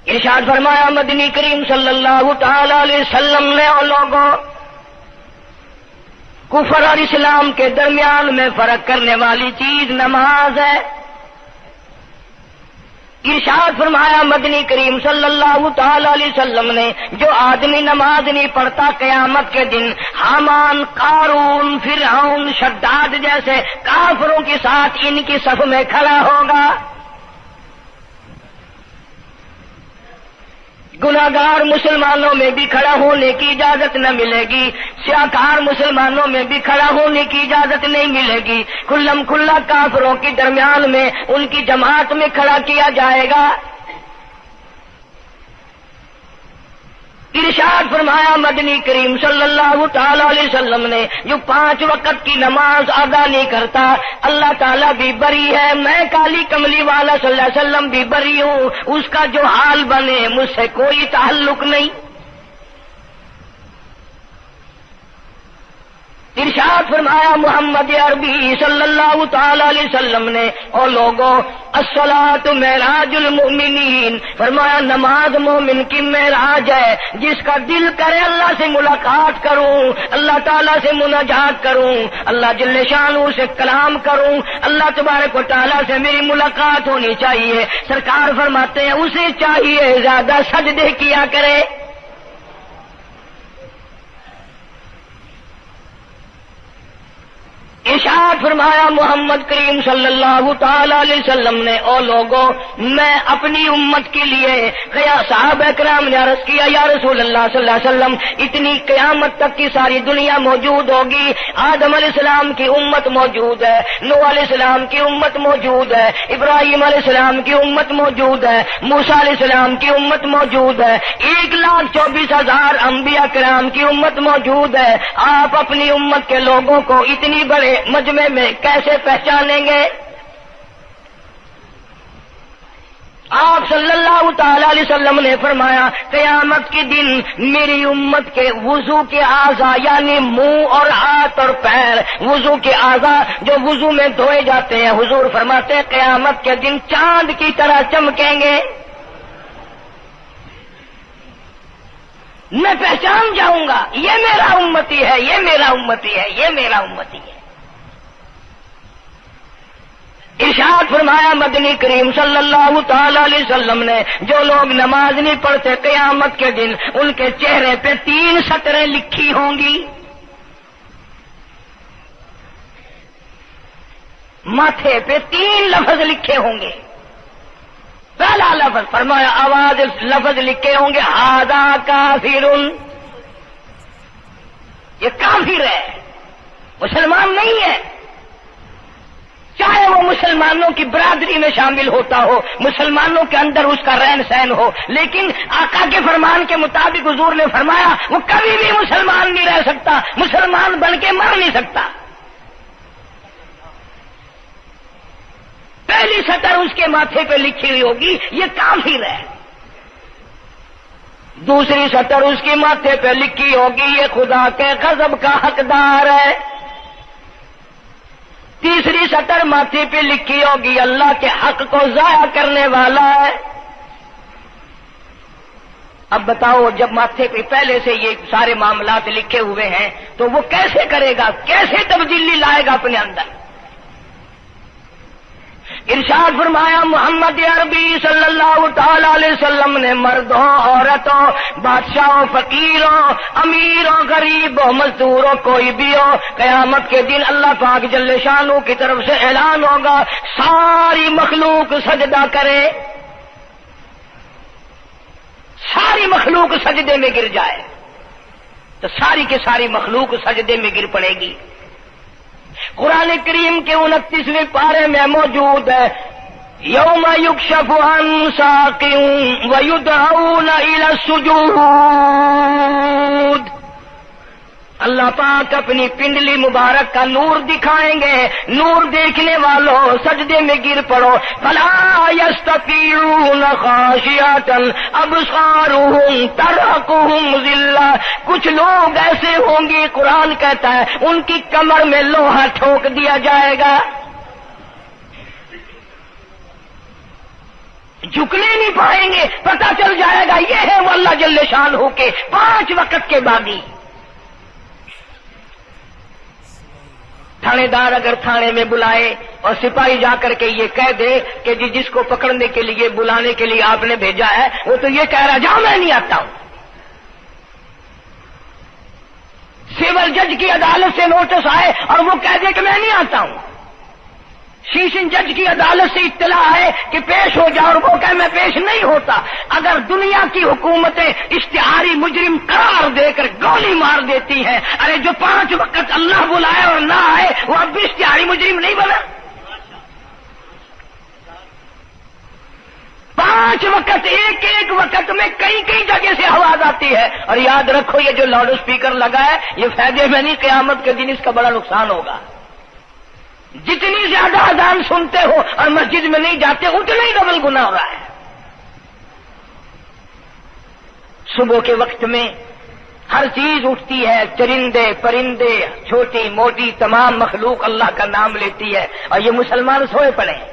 ارشاد فرمایا مدنی کریم صلی اللہ تعالی علیہ وسلم نے اور لوگوں کفر اور اسلام کے درمیان میں فرق کرنے والی چیز نماز ہے. ارشاد فرمایا مدنی کریم صلی اللہ تعالی علیہ وسلم نے جو آدمی نماز نہیں پڑھتا قیامت کے دن حامان، قارون، فرعون، شداد جیسے کافروں کے ساتھ ان کی صف میں کھڑا ہوگا. گناہگار مسلمانوں میں بھی کھڑا ہونے کی اجازت نہ ملے گی، سیاکار مسلمانوں میں بھی کھڑا ہونے کی اجازت نہیں ملے گی. کھلم کھلا کافروں کے درمیان میں ان کی جماعت میں کھڑا کیا جائے گا. ارشاد فرمایا مدنی کریم صلی اللہ تعالی علیہ وسلم نے جو 5 وقت کی نماز ادا نہیں کرتا اللہ تعالیٰ بھی بری ہے، میں کالی کملی والا صلی اللہ علیہ وسلم بھی بری ہوں، اس کا جو حال بنے مجھ سے کوئی تعلق نہیں. ارشاد فرمایا محمد عربی صلی اللہ تعالی علیہ وسلم نے اور لوگوں الصلاۃ معراج المؤمنین، فرمایا نماز مومن کی معراج ہے. جس کا دل کرے اللہ سے ملاقات کروں، اللہ تعالیٰ سے مناجات کروں، اللہ جل شانہ سے کلام کروں، اللہ تبارک و تعالیٰ سے میری ملاقات ہونی چاہیے. سرکار فرماتے ہیں اسے چاہیے زیادہ سجدے کیا کرے. ارشاد فرمایا محمد کریم صلی اللہ تعالی علیہ وسلم نے اور لوگوں میں اپنی امت کے لیے صحابہ اکرام نے عرض کیا یا رسول اللہ صلی اللہ علیہ وسلم اتنی قیامت تک کی ساری دنیا موجود ہوگی، آدم علیہ السلام کی امت موجود ہے، نوح علیہ السلام کی امت موجود ہے، ابراہیم علیہ السلام کی امت موجود ہے، موسیٰ علیہ السلام کی امت موجود ہے، 1,24,000 انبیاء کرام کی امت موجود ہے. آپ اپنی امت کے لوگوں کو اتنی بڑے مجمع میں کیسے پہچانیں گے؟ آپ صلی اللہ تعالی علیہ وسلم نے فرمایا قیامت کے دن میری امت کے وضو کے اعضاء یعنی منہ اور ہاتھ اور پیر، وضو کے اعضاء جو وضو میں دھوئے جاتے ہیں، حضور فرماتے ہیں قیامت کے دن چاند کی طرح چمکیں گے. میں پہچان جاؤں گا یہ میرا امتی ہے، یہ میرا امتی ہے، یہ میرا امتی ہے. ارشاد فرمایا مدنی کریم صلی اللہ تعالی علیہ وسلم نے جو لوگ نماز نہیں پڑھتے قیامت کے دن ان کے چہرے پہ 3 سطریں لکھی ہوں گی، ماتھے پہ 3 لفظ لکھے ہوں گے. پہلا لفظ فرمایا آواز لفظ لکھے ہوں گے ھذا کافر، یہ کافر ہے، مسلمان نہیں ہے. چاہے وہ مسلمانوں کی برادری میں شامل ہوتا ہو، مسلمانوں کے اندر اس کا رہن سہن ہو، لیکن آقا کے فرمان کے مطابق حضور نے فرمایا وہ کبھی بھی مسلمان نہیں رہ سکتا، مسلمان بن کے مر نہیں سکتا. پہلی سطر اس کے ماتھے پہ لکھی ہوئی ہوگی یہ کافر ہے. دوسری سطر اس کے ماتھے پہ لکھی ہوگی یہ خدا کے غضب کا حقدار ہے. تیسری سطر ماتھے پہ لکھی ہوگی اللہ کے حق کو ضائع کرنے والا ہے. اب بتاؤ جب ماتھے پہ پہلے سے یہ سارے معاملات لکھے ہوئے ہیں تو وہ کیسے کرے گا، کیسے تبدیلی لائے گا اپنے اندر؟ ارشاد فرمایا محمد عربی صلی اللہ تعالی علیہ وسلم نے مردوں، عورتوں، بادشاہوں، فقیروں، امیروں، غریبوں، مزدوروں، کوئی بھی ہو، قیامت کے دن اللہ پاک جل شانہ کی طرف سے اعلان ہوگا ساری مخلوق سجدہ کرے، ساری مخلوق سجدے میں گر جائے تو ساری کی ساری مخلوق سجدے میں گر پڑے گی. قرآن کریم کے 29ویں پارے میں موجود ہے یوم یکشف عن ساق ویدعون الی السجود. اللہ پاک اپنی پنڈلی مبارک کا نور دکھائیں گے، نور دیکھنے والوں سجدے میں گر پڑو. فلا یستطیعون خاشعۃ ابصارهم ترهقهم ذلہ. کچھ لوگ ایسے ہوں گے قرآن کہتا ہے ان کی کمر میں لوہا ٹھوک دیا جائے گا. جھکنے نہیں پائیں گے، پتہ چل جائے گا یہ ہے وہ اللہ جل شان ہو کے 5 وقت کے باغی۔ تھانے دار اگر تھانے میں بلائے اور سپاہی جا کر کے یہ کہہ دے کہ جس کو پکڑنے کے لیے بلانے کے لیے آپ نے بھیجا ہے وہ تو یہ کہہ رہا جاؤ میں نہیں آتا ہوں۔ سول جج کی عدالت سے نوٹس آئے اور وہ کہہ دے کہ میں نہیں آتا ہوں۔ سیشن جج کی عدالت سے اطلاع ہے کہ پیش ہو جاؤ اور وہ کہے میں پیش نہیں ہوتا۔ اگر دنیا کی حکومتیں اشتہاری مجرم قرار دے کر گولی مار دیتی ہیں، ارے جو 5 وقت اللہ بلائے اور نہ آئے وہ اب بھی اشتہاری مجرم نہیں بنا؟ 5 وقت ایک وقت میں کئی جگہ سے آواز آتی ہے۔ اور یاد رکھو یہ جو لاؤڈ اسپیکر لگا ہے یہ فائدے میں نہیں، قیامت کے دن اس کا بڑا نقصان ہوگا۔ جتنی زیادہ اذان سنتے ہو اور مسجد میں نہیں جاتے اتنا ہی ڈبل گناہ ہو رہا ہے۔ صبح کے وقت میں ہر چیز اٹھتی ہے، چرندے پرندے چھوٹی موٹی تمام مخلوق اللہ کا نام لیتی ہے، اور یہ مسلمان سوئے پڑے ہیں،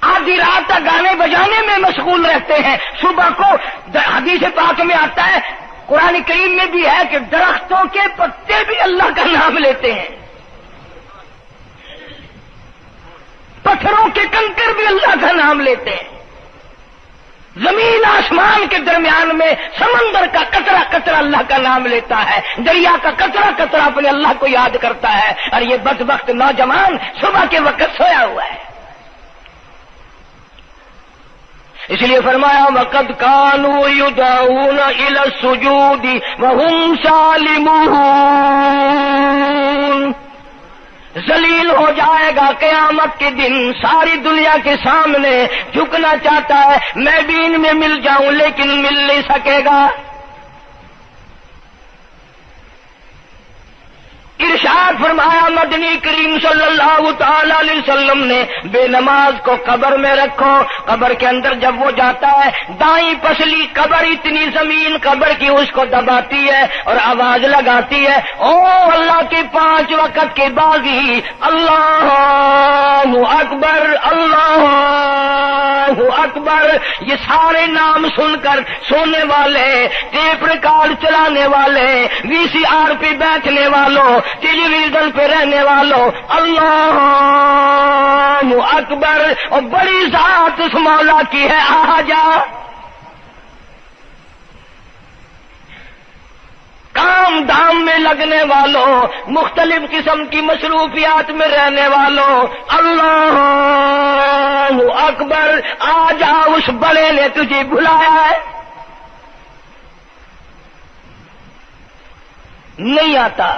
آدھی رات تک گانے بجانے میں مشغول رہتے ہیں۔ صبح کو حدیث پاک میں آتا ہے، قرآن کریم میں بھی ہے کہ درختوں کے پتے بھی اللہ کا نام لیتے ہیں، پتھروں کے کنکر بھی اللہ کا نام لیتے ہیں، زمین آسمان کے درمیان میں سمندر کا قطرہ قطرہ اللہ کا نام لیتا ہے، دریا کا قطرہ قطرہ اپنے اللہ کو یاد کرتا ہے، اور یہ بدبخت نوجوان صبح کے وقت سویا ہوا ہے۔ اس لیے فرمایا وَقَدْ كَانُوا يُدْعَوْنَ إِلَى السُّجُودِ وَهُمْ سَالِمُونَ۔ ذلیل ہو جائے گا قیامت کے دن، ساری دنیا کے سامنے جھکنا چاہتا ہے میں بھی ان میں مل جاؤں لیکن مل نہیں سکے گا۔ ارشاد فرمایا مدنی کریم صلی اللہ تعالی علیہ وسلم نے بے نماز کو قبر میں رکھو، قبر کے اندر جب وہ جاتا ہے دائیں پسلی قبر اتنی زمین قبر کی اس کو دباتی ہے اور آواز لگاتی ہے او اللہ کے 5 وقت کے باغی، اللہ اکبر اللہ اکبر۔ یہ سارے نام سن کر سونے والے، ٹیپ ریکارڈ چلانے والے، وی سی آر پہ بیٹھنے والوں، ٹیلی ویژن پہ رہنے والوں اللہ اکبر، اور بڑی ذات اس مولا کی ہے آ جا۔ کام دھام میں لگنے والوں، مختلف قسم کی مصروفیات میں رہنے والوں اللہ اکبر، آ جا اس بڑے نے تجھے بلایا ہے، نہیں آتا۔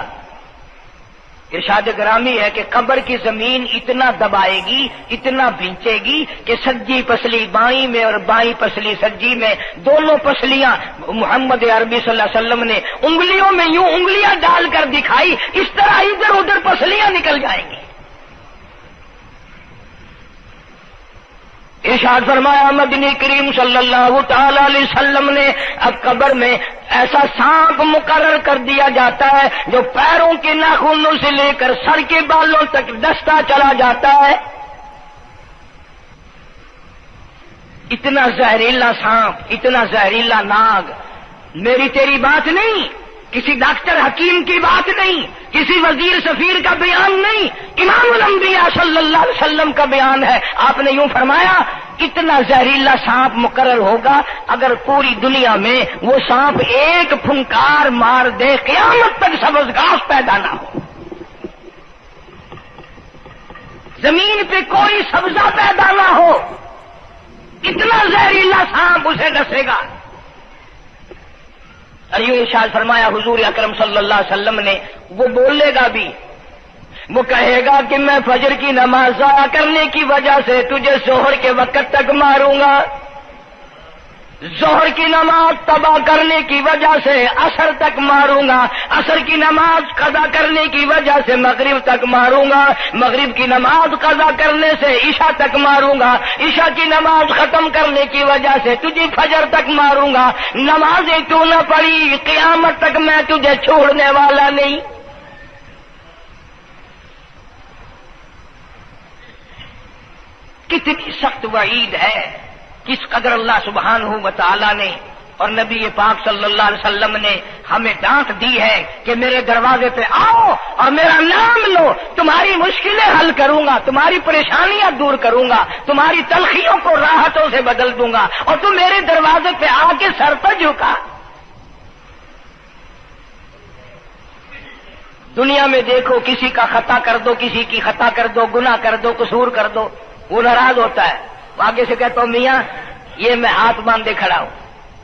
ارشاد گرامی ہے کہ قبر کی زمین اتنا دبائے گی، اتنا بھینچے گی کہ سجی پسلی بائیں میں اور بائیں پسلی سجی میں، دونوں پسلیاں محمد عربی صلی اللہ علیہ وسلم نے انگلیوں میں یوں انگلیاں ڈال کر دکھائی، اس طرح ادھر ادھر پسلیاں نکل جائیں گی۔ ارشاد فرمایا مدنی کریم صلی اللہ تعالی علیہ وسلم نے اب قبر میں ایسا سانپ مقرر کر دیا جاتا ہے جو پیروں کے ناخنوں سے لے کر سر کے بالوں تک ڈستا چلا جاتا ہے۔ اتنا زہریلا سانپ، اتنا زہریلا ناگ، میری تیری بات نہیں، کسی ڈاکٹر حکیم کی بات نہیں، کسی وزیر سفیر کا بیان نہیں، امام الانبیاء صلی اللہ علیہ وسلم کا بیان ہے۔ آپ نے یوں فرمایا اتنا زہریلا سانپ مقرر ہوگا اگر پوری دنیا میں وہ سانپ ایک پھنکار مار دے قیامت تک سبز گھاس پیدا نہ ہو، زمین پہ کوئی سبزہ پیدا نہ ہو، اتنا زہریلا سانپ اسے ڈسے گا۔ اور یوں ارشاد فرمایا حضور اکرم صلی اللہ علیہ وسلم نے، وہ بولے گا بھی، وہ کہے گا کہ میں فجر کی نماز ضائع کرنے کی وجہ سے تجھے ظہر کے وقت تک ماروں گا، ظہر کی نماز تباہ کرنے کی وجہ سے عصر تک ماروں گا، عصر کی نماز قضا کرنے کی وجہ سے مغرب تک ماروں گا، مغرب کی نماز قضا کرنے سے عشاء تک ماروں گا، عشاء کی نماز ختم کرنے کی وجہ سے تجھے فجر تک ماروں گا، نمازیں تو نہ پڑھی قیامت تک میں تجھے چھوڑنے والا نہیں۔ کتنی سخت وعید ہے، کس قدر اللہ سبحانہ و تعالی نے اور نبی پاک صلی اللہ علیہ وسلم نے ہمیں ڈانٹ دی ہے کہ میرے دروازے پہ آؤ اور میرا نام لو، تمہاری مشکلیں حل کروں گا، تمہاری پریشانیاں دور کروں گا، تمہاری تلخیوں کو راحتوں سے بدل دوں گا، اور تم میرے دروازے پہ آ کے سر پر جھکا۔ دنیا میں دیکھو، کسی کا خطا کر دو، کسی کی خطا کر دو، گناہ کر دو، قصور کر دو، وہ ناراض ہوتا ہے، وہ آگے سے کہتا ہوں میاں یہ میں ہاتھ باندھے کھڑا ہوں،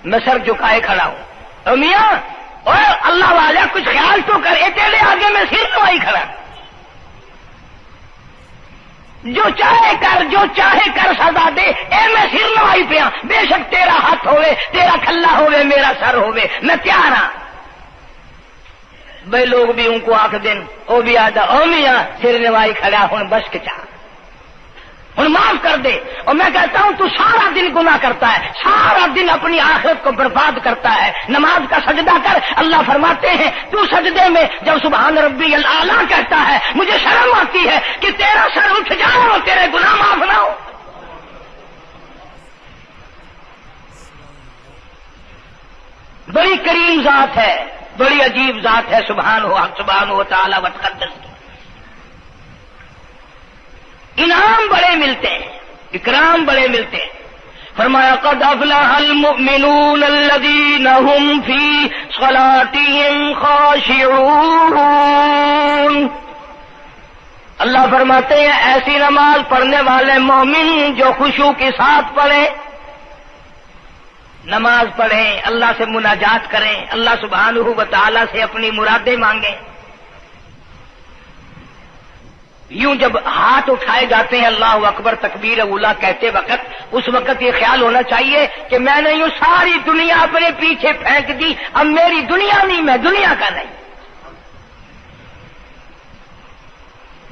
میں سر جھکائے کھڑا ہوں، اور میاں اور اللہ والا کچھ خیال تو کر، تیرے آگے میں سر نوائی کھڑا، جو چاہے کر، جو چاہے کر سزا دے، اے میں سر نوائی پہ ہاں، بے شک تیرا ہاتھ ہوئے، تیرا کھلا ہوئے، میرا سر ہوئے، میں تیار ہاں۔ بھائی لوگ بھی ان کو آخ دن وہ بھی آدھا او میاں سر نوائی کھڑا ہوں بس کے چاہ ہوں معاف کر دے، اور میں کہتا ہوں تو سارا دن گناہ کرتا ہے، سارا دن اپنی آخرت کو برباد کرتا ہے، نماز کا سجدہ کر، اللہ فرماتے ہیں تو سجدے میں جب سبحان ربی الاعلیٰ کہتا ہے مجھے شرم آتی ہے کہ تیرا سر اٹھ جائے اور تیرے گناہ معاف نہ ہو۔ بڑی کریم ذات ہے، بڑی عجیب ذات ہے سبحانہ و تعالی و تقدس کی، انعام بڑے ملتے ہیں، اکرام بڑے ملتے ہیں۔ فرمایا قد افلح المؤمنون الذین هم فی صلاتهم خاشعون، اللہ فرماتے ہیں ایسی نماز پڑھنے والے مومن جو خشوع کے ساتھ پڑھیں، نماز پڑھیں، اللہ سے مناجات کریں، اللہ سبحانہ و تعالی سے اپنی مرادیں مانگیں۔ یوں جب ہاتھ اٹھائے جاتے ہیں اللہ اکبر تکبیر اولا کہتے وقت، اس وقت یہ خیال ہونا چاہیے کہ میں نے یوں ساری دنیا اپنے پیچھے پھینک دی، اب میری دنیا نہیں، میں دنیا کا نہیں۔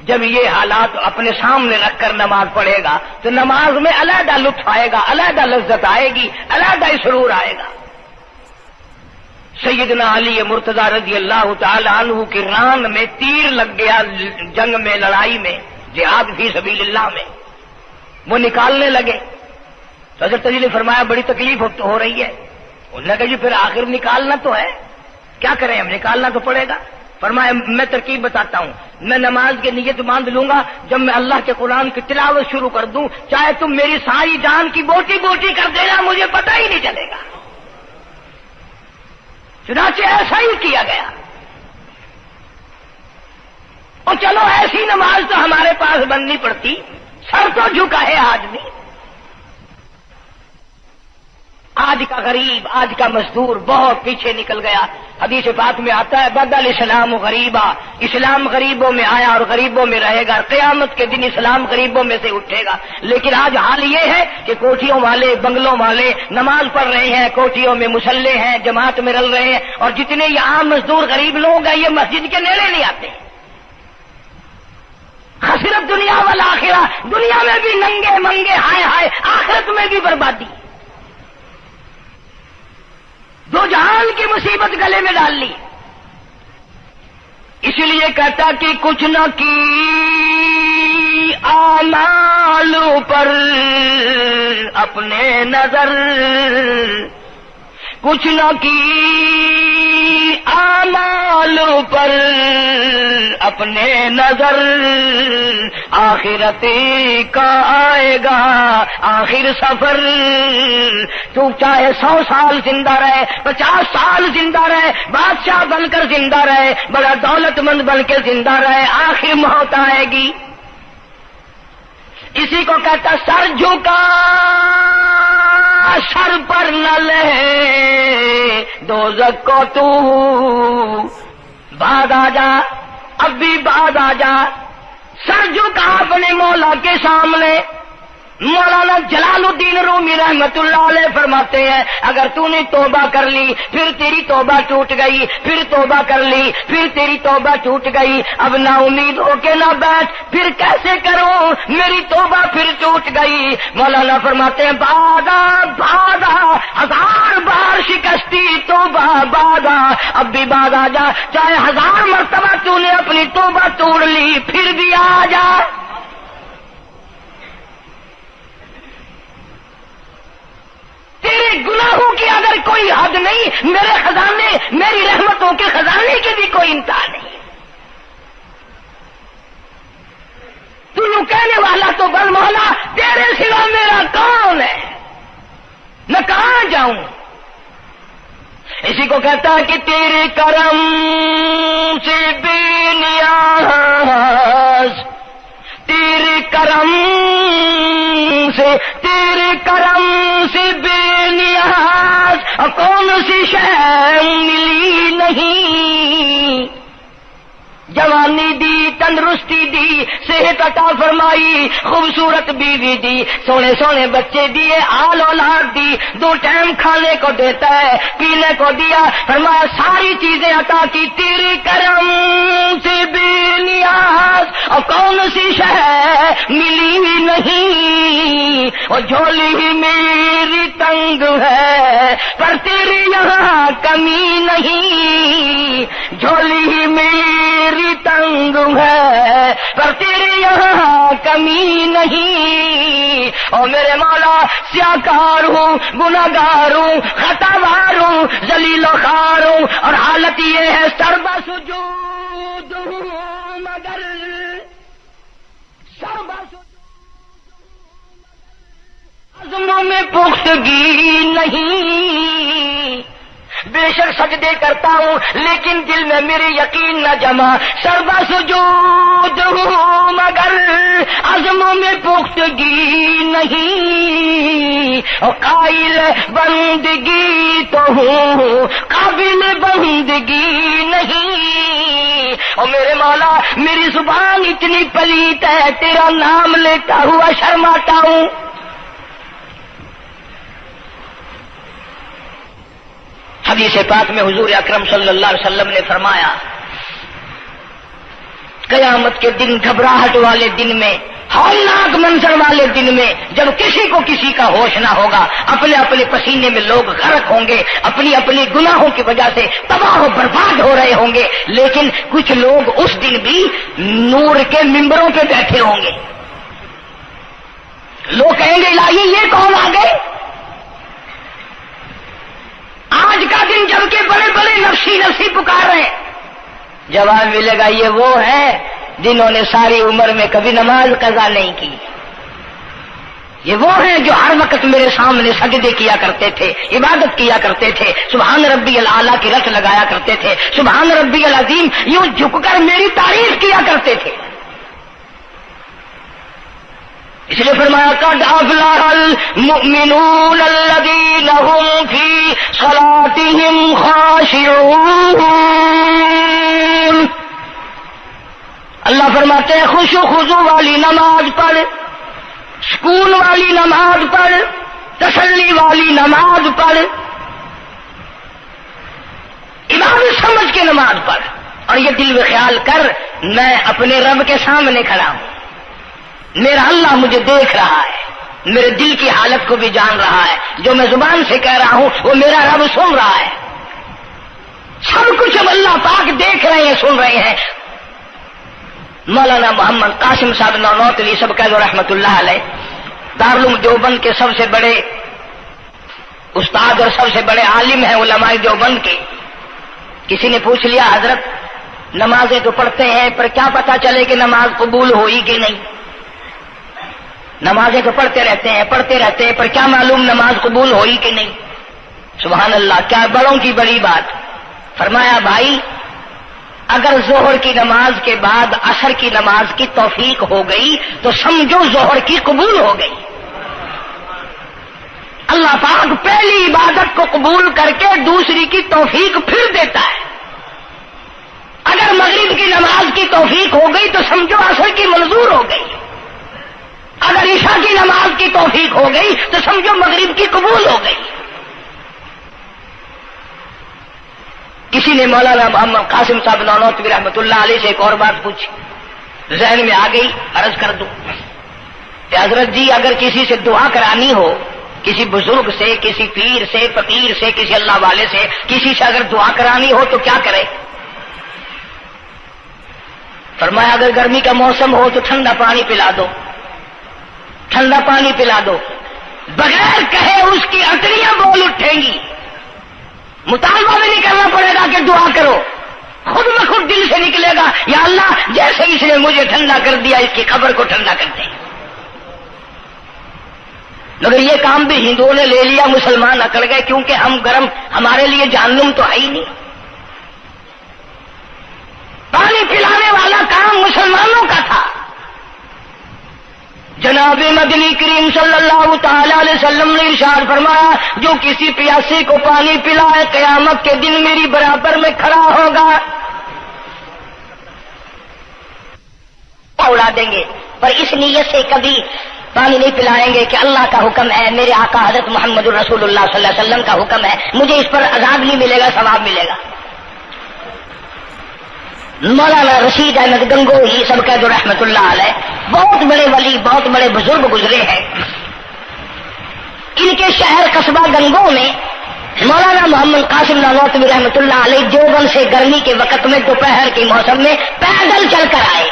جب یہ حالات اپنے سامنے رکھ کر نماز پڑھے گا تو نماز میں علیحدہ لطف آئے گا، علیحدہ لذت آئے گی، علیحدہ سرور آئے گا۔ سیدنا علی مرتضی رضی اللہ تعالی عنہ کی ران میں تیر لگ گیا، جنگ میں، لڑائی میں، جہاد فی سبیل اللہ میں، وہ نکالنے لگے تو حضرت علی نے فرمایا بڑی تکلیف ہو رہی ہے، انہوں نے کہا جی پھر آخر نکالنا تو ہے، کیا کریں ہم، نکالنا تو پڑے گا۔ فرمایا میں ترکیب بتاتا ہوں، میں نماز کی نیت باندھ لوں گا، جب میں اللہ کے قرآن کی تلاوت شروع کر دوں چاہے تم میری ساری جان کی بوٹی بوٹی کر دینا، مجھے پتہ ہی نہیں چلے گا۔ چنانچہ ایسا ہی کیا گیا، اور چلو ایسی نماز تو ہمارے پاس بننی پڑتی، سر تو جھکا ہے آدمی، آج کا غریب، آج کا مزدور بہت پیچھے نکل گیا۔ حدیث پاک میں آتا ہے بدل اسلام غریبا، اسلام غریبوں میں آیا اور غریبوں میں رہے گا، قیامت کے دن اسلام غریبوں میں سے اٹھے گا۔ لیکن آج حال یہ ہے کہ کوٹھیوں والے، بنگلوں والے نماز پڑھ رہے ہیں، کوٹھیوں میں مصلے ہیں، جماعت میں رل رہے ہیں، اور جتنے یہ عام مزدور غریب لوگ ہیں یہ مسجد کے نیڑے نہیں آتے۔ خسرت دنیا والآخرہ، دنیا میں بھی ننگے منگے ہائے ہائے، آخرت میں بھی بربادی، دو جہان کی مصیبت گلے میں ڈال لی۔ اس لیے کہتا کہ کچھ نہ کی اعمال پر اپنے نظر، کچھ نہ کی اعمال پر اپنے نظر، آخرت کا آئے گا آخر سفر۔ تو چاہے 100 سال زندہ رہے، 50 سال زندہ رہے، بادشاہ بن کر زندہ رہے، بڑا دولت مند بن کے زندہ رہے، آخر موت آئے گی۔ اسی کو کہتا سر جھکا سر پر نہ لے دوزخ کو تو، بعد آ جا، اب بھی بعد آ جا، سر جھکا اپنے مولا کے سامنے۔ مولانا جلال الدین رومی رحمت اللہ علیہ فرماتے ہیں اگر تو نے توبہ کر لی پھر تیری توبہ ٹوٹ گئی، پھر توبہ کر لی پھر تیری توبہ ٹوٹ گئی، اب نا امید ہو کے نہ بیٹھ، پھر کیسے کروں میری توبہ پھر ٹوٹ گئی۔ مولانا فرماتے ہیں بادہ بادہ 1000 بار شکستی توبہ بادہ، اب بھی بعد آ جا، چاہے 1000 مرتبہ تو نے اپنی توبہ توڑ لی پھر بھی آ جا۔ گناہوں کی اگر کوئی حد نہیں، میرے خزانے، میری رحمتوں کے خزانے کی بھی کوئی انتہا نہیں۔ تو یوں کہنے والا تو بل مولا تیرے سوا میرا کون ہے، میں کہاں جاؤں؟ اسی کو کہتا ہے کہ تیرے کرم سے بے نیاز، تیرے کرم سے بے نیاز، اور کون سی شے ملی نہیں، جوانی دی، تندرستی دی، صحت عطا فرمائی، خوبصورت بیوی دی، سونے سونے بچے دیے، آل اولاد دی، 2 ٹائم کھانے کو دیتا ہے، پینے کو دیا، فرمایا ساری چیزیں عطا کی، تیرے کرم سے بے نیاز، اور کون سی شے ملی نہیں، اور جھولی ہی میری تنگ ہے پر تیرے یہاں کمی نہیں، جھولی ہی میری تنگ ہے پر تیرے یہاں کمی نہیں، اور میرے مولا سیاکار ہوں، گناہگار ہوں، خطاوار ہوں، ذلیل و خوار ہوں، اور حالت یہ ہے سربا سجود ہوں مگر سربا عزموں میں پختگی نہیں، بے شک سجدے کرتا ہوں لیکن دل میں میرے یقین نہ جمع، سربا سجود ہوں مگر عزموں میں پختگی نہیں، اور قائل بندگی تو ہوں قابل بندگی نہیں، اور میرے مولا میری زبان اتنی پلیت ہے تیرا نام لیتا ہوا شرماتا ہوں۔ حدیث پاک میں حضور اکرم صلی اللہ علیہ وسلم نے فرمایا قیامت کے دن، گھبراہٹ والے دن میں، ہولناک منظر والے دن میں، جب کسی کو کسی کا ہوش نہ ہوگا، اپنے اپنے پسینے میں لوگ غرق ہوں گے، اپنی اپنی گناہوں کی وجہ سے تباہ و برباد ہو رہے ہوں گے، لیکن کچھ لوگ اس دن بھی نور کے ممبروں پہ بیٹھے ہوں گے، لوگ کہیں گے الہی یہ کون آ گئے؟ آج کا دن جبکہ بڑے بڑے نفسی نفسی پکار رہے ہیں، جواب ملے گا یہ وہ ہے جنہوں نے ساری عمر میں کبھی نماز قضا نہیں کی، یہ وہ ہیں جو ہر وقت میرے سامنے سجدے کیا کرتے تھے، عبادت کیا کرتے تھے، سبحان ربی الاعلیٰ کی رٹ لگایا کرتے تھے، سبحان ربی العظیم یوں جھک کر میری تعریف کیا کرتے تھے۔ اس لیے فرمایا قد افلح المؤمنون الذین هم فی صلاتهم خاشعون، اللہ فرماتے ہیں خوش و خضوع والی نماز پڑھ، سکون والی نماز پڑھ، تسلی والی نماز پڑھ، عبادت سمجھ کے نماز پڑھ، اور یہ دل میں خیال کر میں اپنے رب کے سامنے کھڑا ہوں، میرا اللہ مجھے دیکھ رہا ہے، میرے دل کی حالت کو بھی جان رہا ہے، جو میں زبان سے کہہ رہا ہوں وہ میرا رب سن رہا ہے، سب کچھ اب اللہ پاک دیکھ رہے ہیں، سن رہے ہیں۔ مولانا محمد قاسم صاحب نانوتوی سب کہہ دو رحمت اللہ علیہ، دارالعلوم دیوبند کے سب سے بڑے استاد اور سب سے بڑے عالم ہیں علماء دیوبند کے۔ کسی نے پوچھ لیا حضرت نمازیں تو پڑھتے ہیں پر کیا پتا چلے کہ نماز قبول ہوئی کہ نہیں؟ نمازیں تو پڑھتے رہتے ہیں پر کیا معلوم نماز قبول ہوئی کہ نہیں؟ سبحان اللہ، کیا بڑوں کی بڑی بات۔ فرمایا بھائی اگر ظہر کی نماز کے بعد عصر کی نماز کی توفیق ہو گئی تو سمجھو ظہر کی قبول ہو گئی۔ اللہ پاک پہلی عبادت کو قبول کر کے دوسری کی توفیق پھر دیتا ہے۔ اگر مغرب کی نماز کی توفیق ہو گئی تو سمجھو عصر کی منظور ہو گئی، اگر عشاء کی نماز کی توفیق ہو گئی تو سمجھو مغرب کی قبول ہو گئی۔ کسی نے مولانا محمد قاسم صاحب نانوتوی رحمۃ اللہ علیہ سے ایک اور بات پوچھی، ذہن میں آ گئی، عرض کر دوں کہ حضرت جی اگر کسی سے دعا کرانی ہو، کسی بزرگ سے، کسی پیر سے، فقیر سے، کسی اللہ والے سے، کسی سے اگر دعا کرانی ہو تو کیا کرے؟ فرمایا اگر گرمی کا موسم ہو تو ٹھنڈا پانی پلا دو، ٹھنڈا پانی پلا دو، بغیر کہے اس کی اٹڑیاں بول اٹھے مطالبہ بھی نہیں کرنا پڑے گا کہ دعا کرو، خود بخود دل سے نکلے گا یا اللہ جیسے اس نے مجھے ٹھنڈا کر دیا اس کی قبر کو ٹھنڈا کر دیں۔ مگر یہ کام بھی ہندوؤں نے لے لیا، مسلمان اکڑ گئے کیونکہ ہم گرم، ہمارے لیے جہنم تو ہے ہی نہیں۔ پانی پلانے والا کام مسلمانوں کا تھا۔ جناب مدنی کریم صلی اللہ تعالی علیہ وسلم نے ارشاد فرمایا جو کسی پیاسے کو پانی پلائے قیامت کے دن میری برابر میں کھڑا ہوگا، اڑا دیں گے، پر اس نیت سے کبھی پانی نہیں پلائیں گے کہ اللہ کا حکم ہے، میرے آقا حضرت محمد الرسول اللہ صلی اللہ علیہ وسلم کا حکم ہے، مجھے اس پر عذاب نہیں ملے گا، ثواب ملے گا۔ مولانا رشید احمد گنگوہی سب کہہ دو رحمت اللہ علیہ، بہت بڑے ولی، بہت بڑے بزرگ گزرے ہیں۔ ان کے شہر قصبہ گنگو میں مولانا محمد قاسم نانوتوی رحمت اللہ علیہ دیوبند سے گرمی کے وقت میں دوپہر کے موسم میں پیدل چل کر آئے۔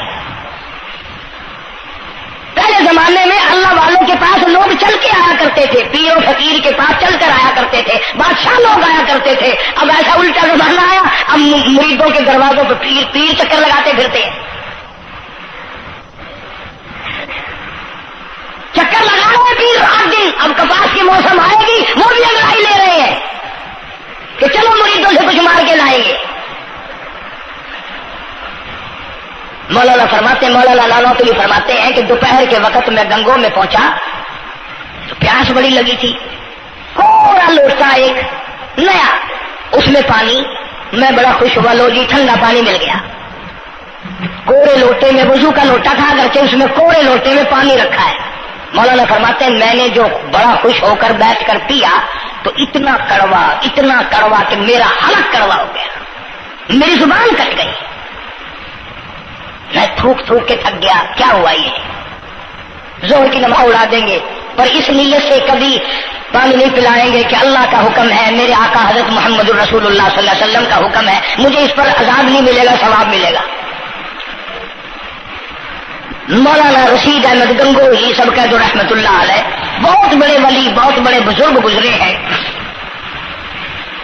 پہلے زمانے میں اللہ والوں کے پاس لوگ چل کے آیا کرتے تھے، پیر و فقیر کے پاس چل کر آیا کرتے تھے، بادشاہ لوگ آیا کرتے تھے۔ اب ایسا الٹا زمانہ آیا، اب مریدوں کے دروازوں پہ پیر چکر لگاتے پھرتے ہیں۔ چکر لگا رہے پیر رات دن، اب کپاس کی موسم آئے گی وہ بھی انگڑائی لے رہے ہیں کہ چلو مریدوں سے کچھ مار کے لائیں گے۔ مولانا نانوتوی فرماتے ہیں کہ دوپہر کے وقت میں گنگو میں پہنچا تو پیاس بڑی لگی تھی، تھوڑا لوٹا ایک نیا، اس میں پانی، میں بڑا خوش ہوا، لو جی ٹھنڈا پانی مل گیا۔ کوڑے لوٹے میں، وضو کا لوٹا تھا اگرچہ اس میں کوڑے لوٹے میں پانی رکھا ہے۔ مولانا فرماتے ہیں میں نے جو بڑا خوش ہو کر بیٹھ کر پیا تو اتنا کڑوا کہ میرا حلق کڑوا ہو گیا، میری زبان کٹ گئی، میں تھوک کے تھک گیا۔ کیا ہوا یہ؟ زہر کی نماز اڑا دیں گے، پر اس نیت سے کبھی پانی نہیں پلائیں گے کہ اللہ کا حکم ہے، میرے آقا حضرت محمد الرسول اللہ صلی اللہ علیہ وسلم کا حکم ہے، مجھے اس پر عذاب نہیں ملے گا، ثواب ملے گا۔ مولانا رشید احمد گنگوہی سب کہہ دو رحمت اللہ علیہ، بہت بڑے ولی، بہت بڑے بزرگ گزرے ہیں۔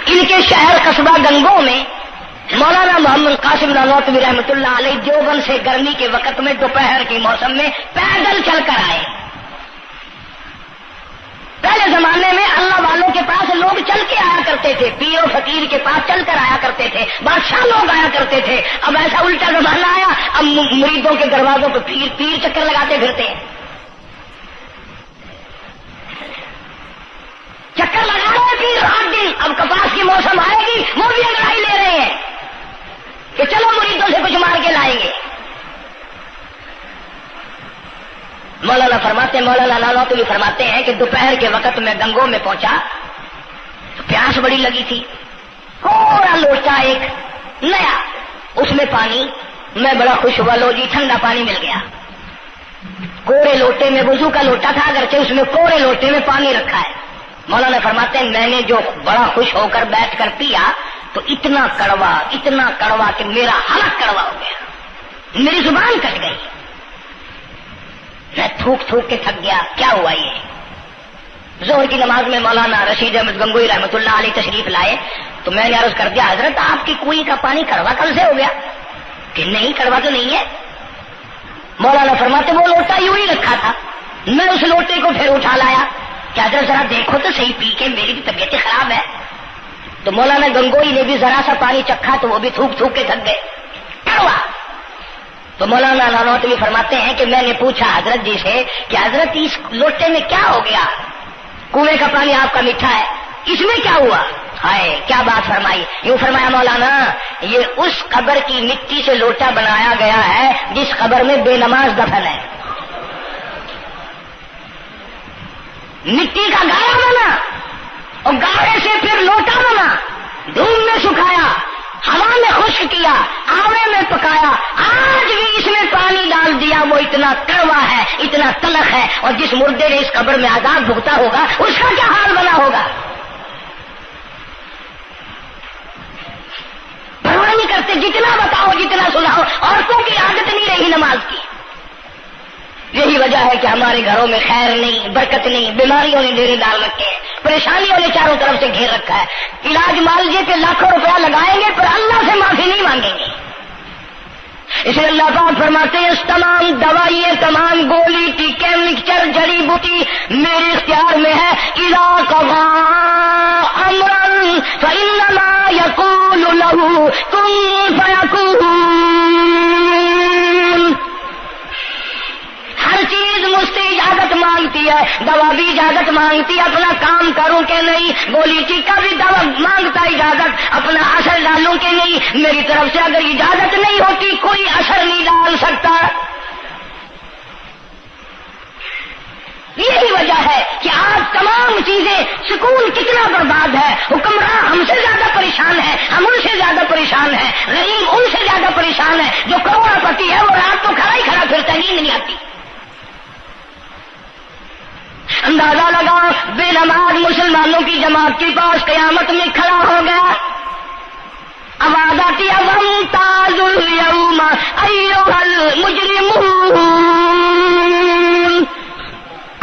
ان کے شہر قصبہ گنگو میں مولانا محمد قاسم نانوتوی رحمت اللہ علیہ دیوبند سے گرمی کے وقت میں دوپہر کے موسم میں پیدل چل کر آئے۔ پہلے زمانے میں اللہ والوں کے پاس لوگ چل کے آیا کرتے تھے، پیر و فقیر کے پاس چل کر آیا کرتے تھے، بادشاہ لوگ آیا کرتے تھے۔ اب ایسا الٹا زمانہ آیا، اب مریدوں کے دروازوں پہ پیر چکر لگاتے پھرتے ہیں۔ چکر لگا رہے پیر رات دن، اب کپاس کی موسم آئے گی وہ بھی انگڑائی لے رہے ہیں کہ چلو مریدوں سے کچھ مار کے لائیں گے۔ مولانا نانوتوی فرماتے ہیں کہ دوپہر کے وقت میں گنگو میں پہنچا تو پیاس بڑی لگی تھی، تھوڑا لوٹا ایک نیا، اس میں پانی، میں بڑا خوش ہوا، لو جی ٹھنڈا پانی مل گیا۔ کوڑے لوٹے میں، وضو کا لوٹا تھا اگرچہ اس میں کوڑے لوٹے میں پانی رکھا ہے۔ مولانا فرماتے ہیں میں نے جو بڑا خوش ہو کر بیٹھ کر پیا تو اتنا کڑوا کہ میرا حلق کڑوا ہو گیا، میری زبان کٹ گئی، میں تھوک کے تھک گیا۔ کیا ہوا یہ؟ ظہر کی نماز میں مولانا رشید احمد گنگوہی رحمت اللہ علیہ تشریف لائے تو میں نے عرض کر دیا حضرت آپ کی کنویں کا پانی کڑوا کل سے ہو گیا؟ کہ نہیں کڑوا تو نہیں ہے۔ مولانا فرماتے وہ لوٹا یوں ہی رکھا تھا، میں اس لوٹے کو پھر اٹھا لایا کہ حضرت ذرا دیکھو تو صحیح پی کے، میری بھی طبیعت خراب ہے۔ تو مولانا گنگوہی نے بھی ذرا سا پانی چکھا تو وہ بھی تھوک کے تھک گئے، کڑوا۔ تو مولانا نانوتوی فرماتے ہیں کہ میں نے پوچھا حضرت جی سے کہ حضرت اس لوٹے میں کیا ہو گیا؟ کنویں کا پانی آپ کا میٹھا ہے، اس میں کیا ہوا؟ ہائے کیا بات فرمائی؟ یوں فرمایا مولانا یہ اس قبر کی مٹی سے لوٹا بنایا گیا ہے جس قبر میں بے نماز دفن ہے۔ مٹی کا گاڑا بنا اور گاڑے سے پھر لوٹا بنا، دھوپ میں سکھایا، ہوا میں خشک کیا، آوے میں پکایا، آج بھی اس میں پانی ڈال دیا، وہ اتنا کڑوا ہے، اتنا تلخ ہے، اور جس مردے نے اس قبر میں عذاب بھگتا ہوگا اس کا کیا حال بنا ہوگا؟ پرواہ نہیں کرتے، جتنا بتاؤ جتنا سناؤ، عورتوں کی عادت نہیں رہی نماز کی۔ یہی وجہ ہے کہ ہمارے گھروں میں خیر نہیں، برکت نہیں، بیماریوں نے ڈیرے ڈال رکھے ہیں۔ پریشانیوں نے چاروں طرف سے گھیر رکھا ہے۔ علاج معالجے کے لاکھوں روپیہ لگائیں گے پر اللہ سے معافی نہیں مانگیں گے۔ اسے اللہ پاک فرماتے ہیں اس تمام دوائیں، تمام گولی ٹیکے مکسچر جڑی بوٹی میرے اختیار میں ہے۔ اذا قضى امرا فانما يقول له كن فيكون۔ ہر چیز مجھ سے اجازت مانگتی ہے، دوا بھی اجازت مانگتی ہے اپنا کام کروں کہ نہیں، گولی ٹیکا بھی دوا مانگتا اجازت اپنا اثر ڈالوں کہ نہیں۔ میری طرف سے اگر اجازت نہیں ہوتی کوئی اثر نہیں ڈال سکتا۔ یہی وجہ ہے کہ آج تمام چیزیں، سکون کتنا برباد ہے، حکمراں ہم سے زیادہ پریشان ہے، ہم ان سے زیادہ پریشان ہیں، غریب ان سے زیادہ پریشان ہے، جو کروڑ پتی ہے وہ رات تو کھڑا ہی کھڑا پھرتا، نیند نہیں آتی۔ اندازہ لگا بے نماز مسلمانوں کی جماعت کے پاس قیامت میں کھڑا ہو گیا، آواز آتی ہے وامتازوا اليوم ایھا المجرمون،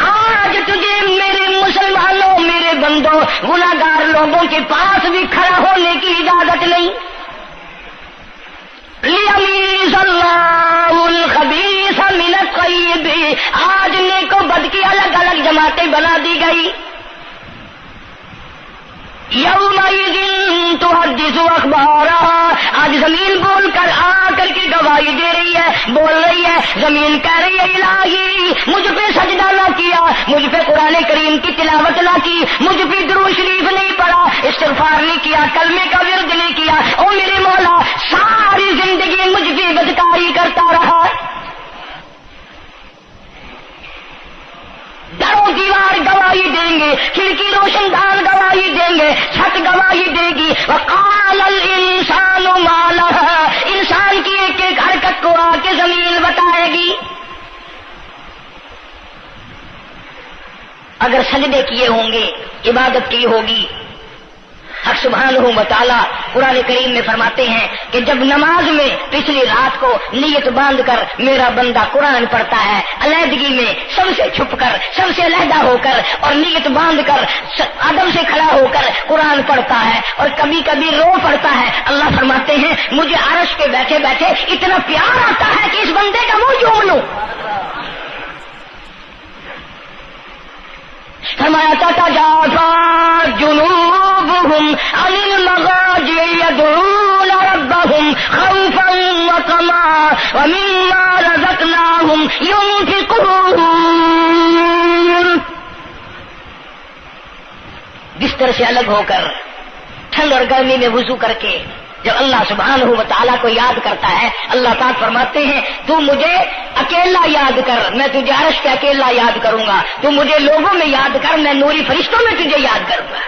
آج تجھے میرے مسلمانوں، میرے بندوں، گناہگار لوگوں کے پاس بھی کھڑا ہونے کی اجازت نہیں۔ لیمیز اللہ الخبیث من الطیب، آج نیک و بد کی الگ الگ جماعتیں بنا دی گئی۔ یومئذ تحدث اخبارہا، آج زمین بول کر آ کر کے گواہی دے رہی ہے، بول رہی ہے، زمین کہہ رہی ہے الہی مجھ پہ سجدہ نہ کیا، مجھ پہ قرآن کریم کی تلاوت نہ کی، مجھ پہ درود شریف نہیں پڑھا، استغفار نہیں کیا، کلمے کا ورد نہیں کیا، او میرے مولا ساری زندگی مجھ پہ بدکاری کرتا رہا۔ درو دیوار گواہی دیں گے، کھڑکی روشن دان گواہی دیں گے، چھت گواہی دے گی۔ وقال الانسان ما لها، انسان کی ایک ایک حرکت کو آ کے زمین بتائے گی۔ اگر سجدے کیے ہوں گے، عبادت کی ہوگی، حق سبحانہ و تعالی قرآن کریم میں فرماتے ہیں کہ جب نماز میں پچھلی رات کو نیت باندھ کر میرا بندہ قرآن پڑھتا ہے، علیحدگی میں سب سے چھپ کر، سب سے علیحدہ ہو کر اور نیت باندھ کر ادب سے کھڑا ہو کر قرآن پڑھتا ہے اور کبھی کبھی رو پڑھتا ہے، اللہ فرماتے ہیں مجھے عرش پہ بیٹھے بیٹھے اتنا پیار آتا ہے کہ اس بندے کا منہ چوم لوں۔ فرمایا تتجافى جنوبهم عن المضاجع يدعون ربهم خوفا وطمعا ومما رزقناهم ينفقون۔ بستر سے الگ ہو کر ٹھنڈ اور گرمی میں وضو کر کے جب اللہ سبحانہ و تعالیٰ کو یاد کرتا ہے، اللہ پاک فرماتے ہیں تو مجھے اکیلا یاد کر، میں تجھے عرش پہ اکیلا یاد کروں گا، تو مجھے لوگوں میں یاد کر، میں نوری فرشتوں میں تجھے یاد کروں گا،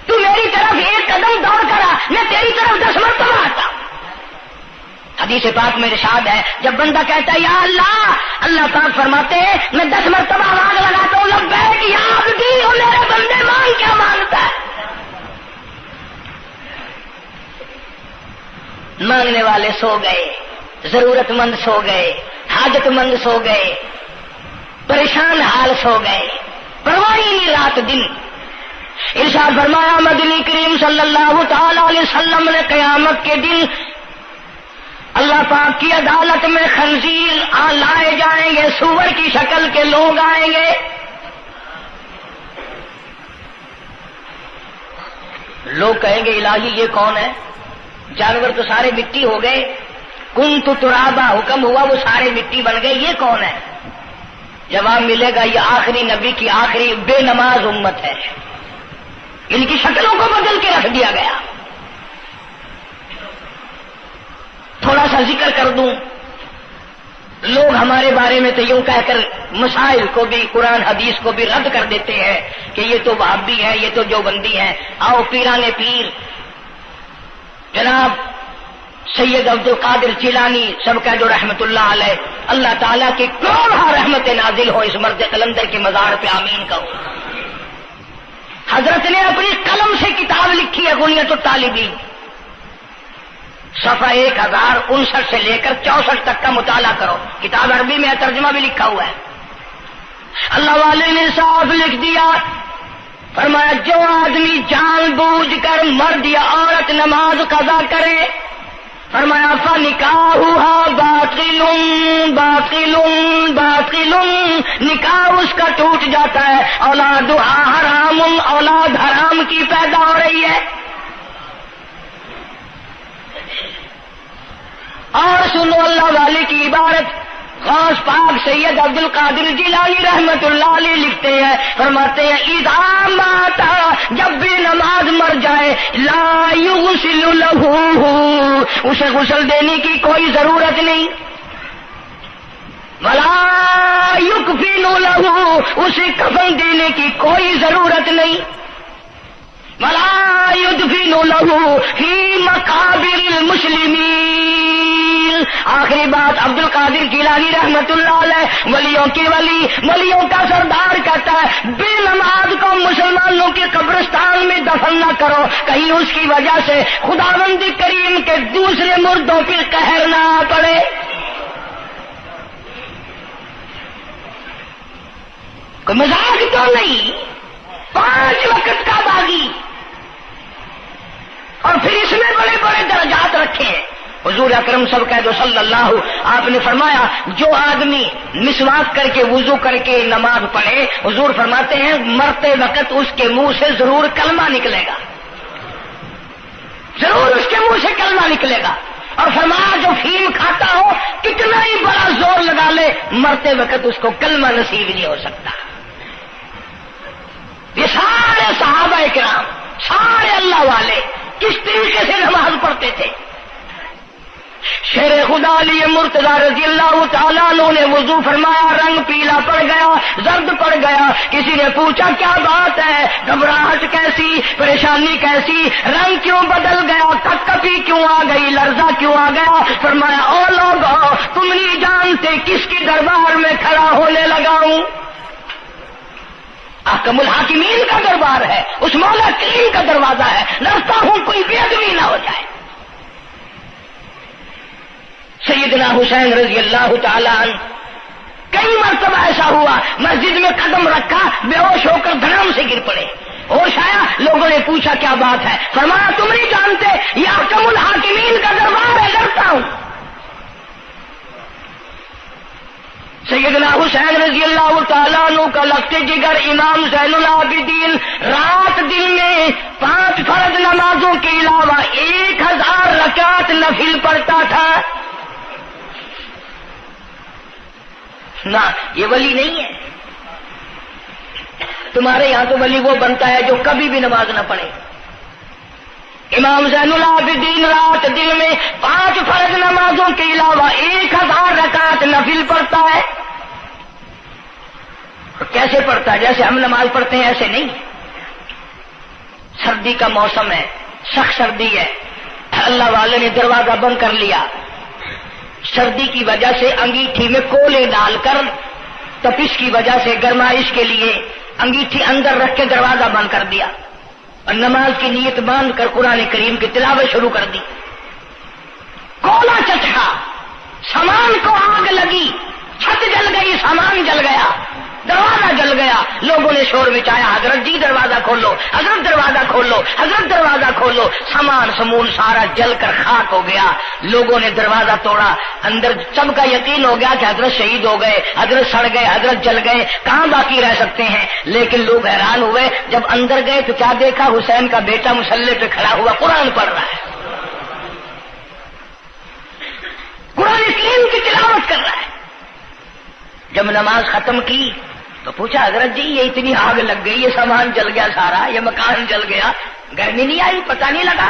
تو میری طرف ایک قدم دوڑ کر آ، میں تیری طرف 10 مرتبہ آتا۔ حدیث پاک میں ارشاد ہے جب بندہ کہتا ہے یا اللہ، اللہ پاک فرماتے ہیں میں 10 مرتبہ آواز لگاتا ہوں لبیک یا عبدی، اور میرے بندے مانگ کیا مانگتا ہے؟ مانگنے والے سو گئے، ضرورت مند سو گئے، حاجت مند سو گئے، پریشان حال سو گئے، پرواہ ہی نہیں رات دن۔ ارشاد فرمایا مدنی کریم صلی اللہ تعالی علیہ وسلم نے قیامت کے دن اللہ پاک کی عدالت میں خنزیر لائے جائیں گے، سور کی شکل کے لوگ آئیں گے، لوگ کہیں گے الہی یہ کون ہے؟ جانور تو سارے مٹی ہو گئے، کنت ترابا حکم ہوا وہ سارے مٹی بن گئے، یہ کون ہے؟ جواب ملے گا یہ آخری نبی کی آخری بے نماز امت ہے، ان کی شکلوں کو بدل کے رکھ دیا گیا۔ تھوڑا سا ذکر کر دوں، لوگ ہمارے بارے میں تو یوں کہہ کر مسائل کو بھی، قرآن حدیث کو بھی رد کر دیتے ہیں کہ یہ تو وہابی ہے، یہ تو دیوبندی ہے۔ آؤ پیران پیر جناب سید عبد القادر جیلانی سب کا جو رحمت اللہ علیہ، اللہ تعالیٰ کی کروڑہ رحمت نازل ہو اس مرد قلندر کے مزار پہ، آمین کہو۔ حضرت نے اپنی قلم سے کتاب لکھی ہے غنیت الطالبین، صفحہ 1059 سے لے کر 64 تک کا مطالعہ کرو، کتاب عربی میں ترجمہ بھی لکھا ہوا ہے۔ اللہ والے نے صاف لکھ دیا فرمایا جو آدمی جان بوجھ کر مرد یا عورت نماز قضا کرے، فرمایا فنکاحها باطل باطل باطل، نکاح اس کا ٹوٹ جاتا ہے، اولادها حرام، اولاد حرام کی پیدا ہو رہی ہے۔ اور سنو اللہ والے کی عبارت، غوث پاک سید عبد القادر جیلانی رحمت اللہ علیہ لکھتے ہیں، فرماتے ہیں اذا مات، جب بھی نماز مر جائے، لا یغسل لہ، اسے غسل دینے کی کوئی ضرورت نہیں، ولا یکفن لہ، اسے کفن دینے کی کوئی ضرورت نہیں، ولا یدفن لہ فی مقابر المسلمین۔ آخری بات عبد القادر جیلانی رحمت اللہ علیہ، ولیوں کی ولی، ولیوں کا سردار کہتا ہے بے نماز کو مسلمانوں کے قبرستان میں دفن نہ کرو، کہیں اس کی وجہ سے خداوند کریم کے دوسرے مردوں پہ قہر نہ پڑے۔ کوئی مذاق تو نہیں، 5 وقت کا باغی، اور پھر اس میں بڑے بڑے درجات رکھے ہیں۔ حضور اکرم صلی اللہ، آپ نے فرمایا جو آدمی مسواک کر کے وضو کر کے نماز پڑھے، حضور فرماتے ہیں مرتے وقت اس کے منہ سے ضرور کلمہ نکلے گا، ضرور اس کے منہ سے کلمہ نکلے گا۔ اور فرمایا جو فیم کھاتا ہو کتنا ہی بڑا زور لگا لے، مرتے وقت اس کو کلمہ نصیب نہیں ہو سکتا۔ یہ سارے صحابہ کرام، سارے اللہ والے کس طریقے سے نماز پڑھتے تھے۔ شیر خدا علی مرتضی رضی اللہ تعالیٰ عنہ نے وضو فرمایا، رنگ پیلا پڑ گیا، زرد پڑ گیا، کسی نے پوچھا کیا بات ہے، گھبراہٹ کیسی، پریشانی کیسی، رنگ کیوں بدل گیا، کپکپی کیوں آ گئی، لرزہ کیوں آ گیا؟ فرمایا او لوگو تم نہیں جانتے کس کی دربار میں کھڑا ہونے لگا ہوں، احکم الحاکمین کا دربار ہے، اس مولا کریم کا دروازہ ہے، ڈرتا ہوں کوئی بے ادبی نہ ہو جائے۔ سیدنا حسین رضی اللہ تعالیٰ عنہ کئی مرتبہ ایسا ہوا، مسجد میں قدم رکھا، بے ہوش ہو کر دھڑام سے گر پڑے، ہوش آیا، لوگوں نے پوچھا کیا بات ہے، فرمایا تم نہیں جانتے یہ احکم الحاکمین کا دربار ہے، ڈرتا ہوں۔ سیدنا حسین رضی اللہ تعالیٰ عنہ کا لخت جگر امام زین العابدین رات دن میں 5 فرض نمازوں کے علاوہ 1000 رکعت نفل پڑھتا تھا۔ نہ یہ ولی نہیں ہے، تمہارے یہاں تو ولی وہ بنتا ہے جو کبھی بھی نماز نہ پڑھے۔ امام زین العابدین رات دن میں 5 فرض نمازوں کے علاوہ 1000 رکعت نفل پڑھتا ہے۔ کیسے پڑھتا ہے؟ جیسے ہم نماز پڑھتے ہیں ایسے نہیں، سردی کا موسم ہے، سخت سردی ہے، اللہ والے نے دروازہ بند کر لیا، سردی کی وجہ سے انگیٹھی میں کولے ڈال کر تپش کی وجہ سے گرمائش کے لیے انگیٹھی اندر رکھ کے دروازہ بند کر دیا اور نماز کی نیت باندھ کر قرآن کریم کی تلاوت شروع کر دی۔ کولا چچا، سامان کو آگ لگی، چھت جل گئی، سامان جل گیا، دروازہ جل گیا، لوگوں نے شور مچایا حضرت جی دروازہ کھولو، حضرت دروازہ کھولو، حضرت دروازہ کھولو، سامان سمون سارا جل کر خاک ہو گیا، لوگوں نے دروازہ توڑا، اندر سب کا یقین ہو گیا کہ حضرت شہید ہو گئے، حضرت سڑ گئے، حضرت جل گئے، کہاں باقی رہ سکتے ہیں؟ لیکن لوگ حیران ہوئے، جب اندر گئے تو کیا دیکھا؟ حسین کا بیٹا مصلی پہ کھڑا ہوا قرآن پڑھ رہا ہے، قرآن کریم کی تلاوت کر رہا ہے۔ جب نماز ختم کی تو پوچھا حضرت جی یہ اتنی آگ لگ گئی، یہ سامان جل گیا سارا، یہ مکان جل گیا، گرمی نہیں آئی، پتہ نہیں لگا،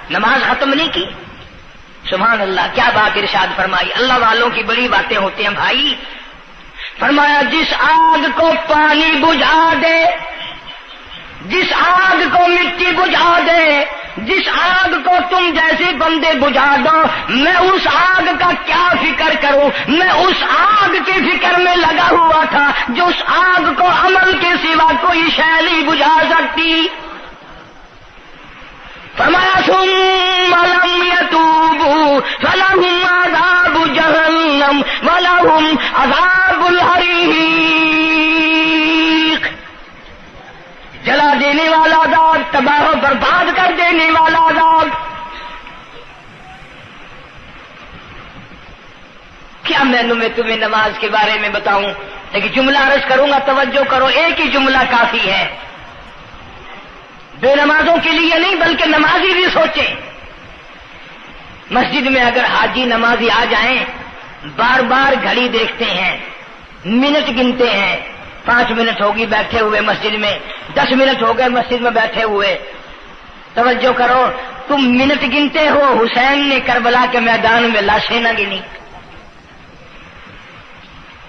نماز ختم نہیں کی؟ سبحان اللہ، کیا بات ارشاد فرمائی، اللہ والوں کی بڑی باتیں ہوتی ہیں بھائی۔ فرمایا جس آگ کو پانی بجھا دے، جس آگ کو مٹی بجھا دے، جس آگ کو تم جیسے بندے بجھا دو، میں اس آگ کا کیا فکر کروں؟ میں اس آگ کی فکر میں لگا ہوا تھا جو اس آگ کو عمل کے سوا کوئی شے نہیں بجھا سکتی۔ فرمایا ثم لم يتوبوا فلهم عذاب جہنم ولهم عذاب الحریق۔ جلال الدین تباہ و برباد کر دینے والا عذاب. کیا میں تمہیں نماز کے بارے میں بتاؤں؟ لیکن جملہ عرض کروں گا، توجہ کرو، ایک ہی جملہ کافی ہے. بے نمازوں کے لیے نہیں بلکہ نمازی بھی سوچیں. مسجد میں اگر حاجی نمازی آ جائیں، بار بار گھڑی دیکھتے ہیں، منٹ گنتے ہیں، 5 منٹ ہوگی بیٹھے ہوئے مسجد میں، 10 منٹ ہو گئے مسجد میں بیٹھے ہوئے. توجہ کرو، تم منٹ گنتے ہو، حسین نے کربلا کے میدان میں لاشیں نہ گنی.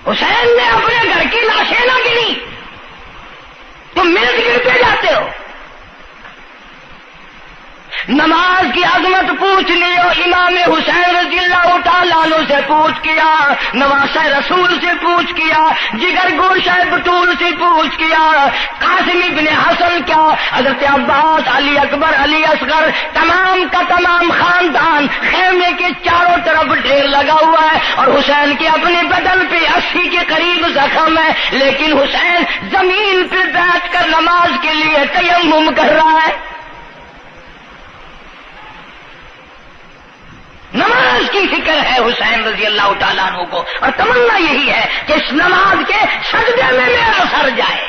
حسین نے اپنے گھر کی لاشیں نہ گنی، تم منٹ گنتے جاتے ہو. نماز کی عظمت پوچھ لیو، امام حسین رضی اللہ تعالیٰ عنہ سے پوچھ کیا، نواسہ رسول سے پوچھ کیا، جگر گوشہ بطول سے پوچھ کیا، قاسم ابن حسن کیا، حضرت عباس، علی اکبر، علی اصغر، تمام کا تمام خاندان خیمے کے چاروں طرف ڈھیر لگا ہوا ہے، اور حسین کے اپنے بدن پہ 80 کے قریب زخم ہے، لیکن حسین زمین پہ بیٹھ کر نماز کے لیے تیمم کر رہا ہے. نماز کی فکر ہے حسین رضی اللہ تعالیٰ عنہ کو، اور تمنا یہی ہے کہ اس نماز کے سجدے میں میرا سر جائے.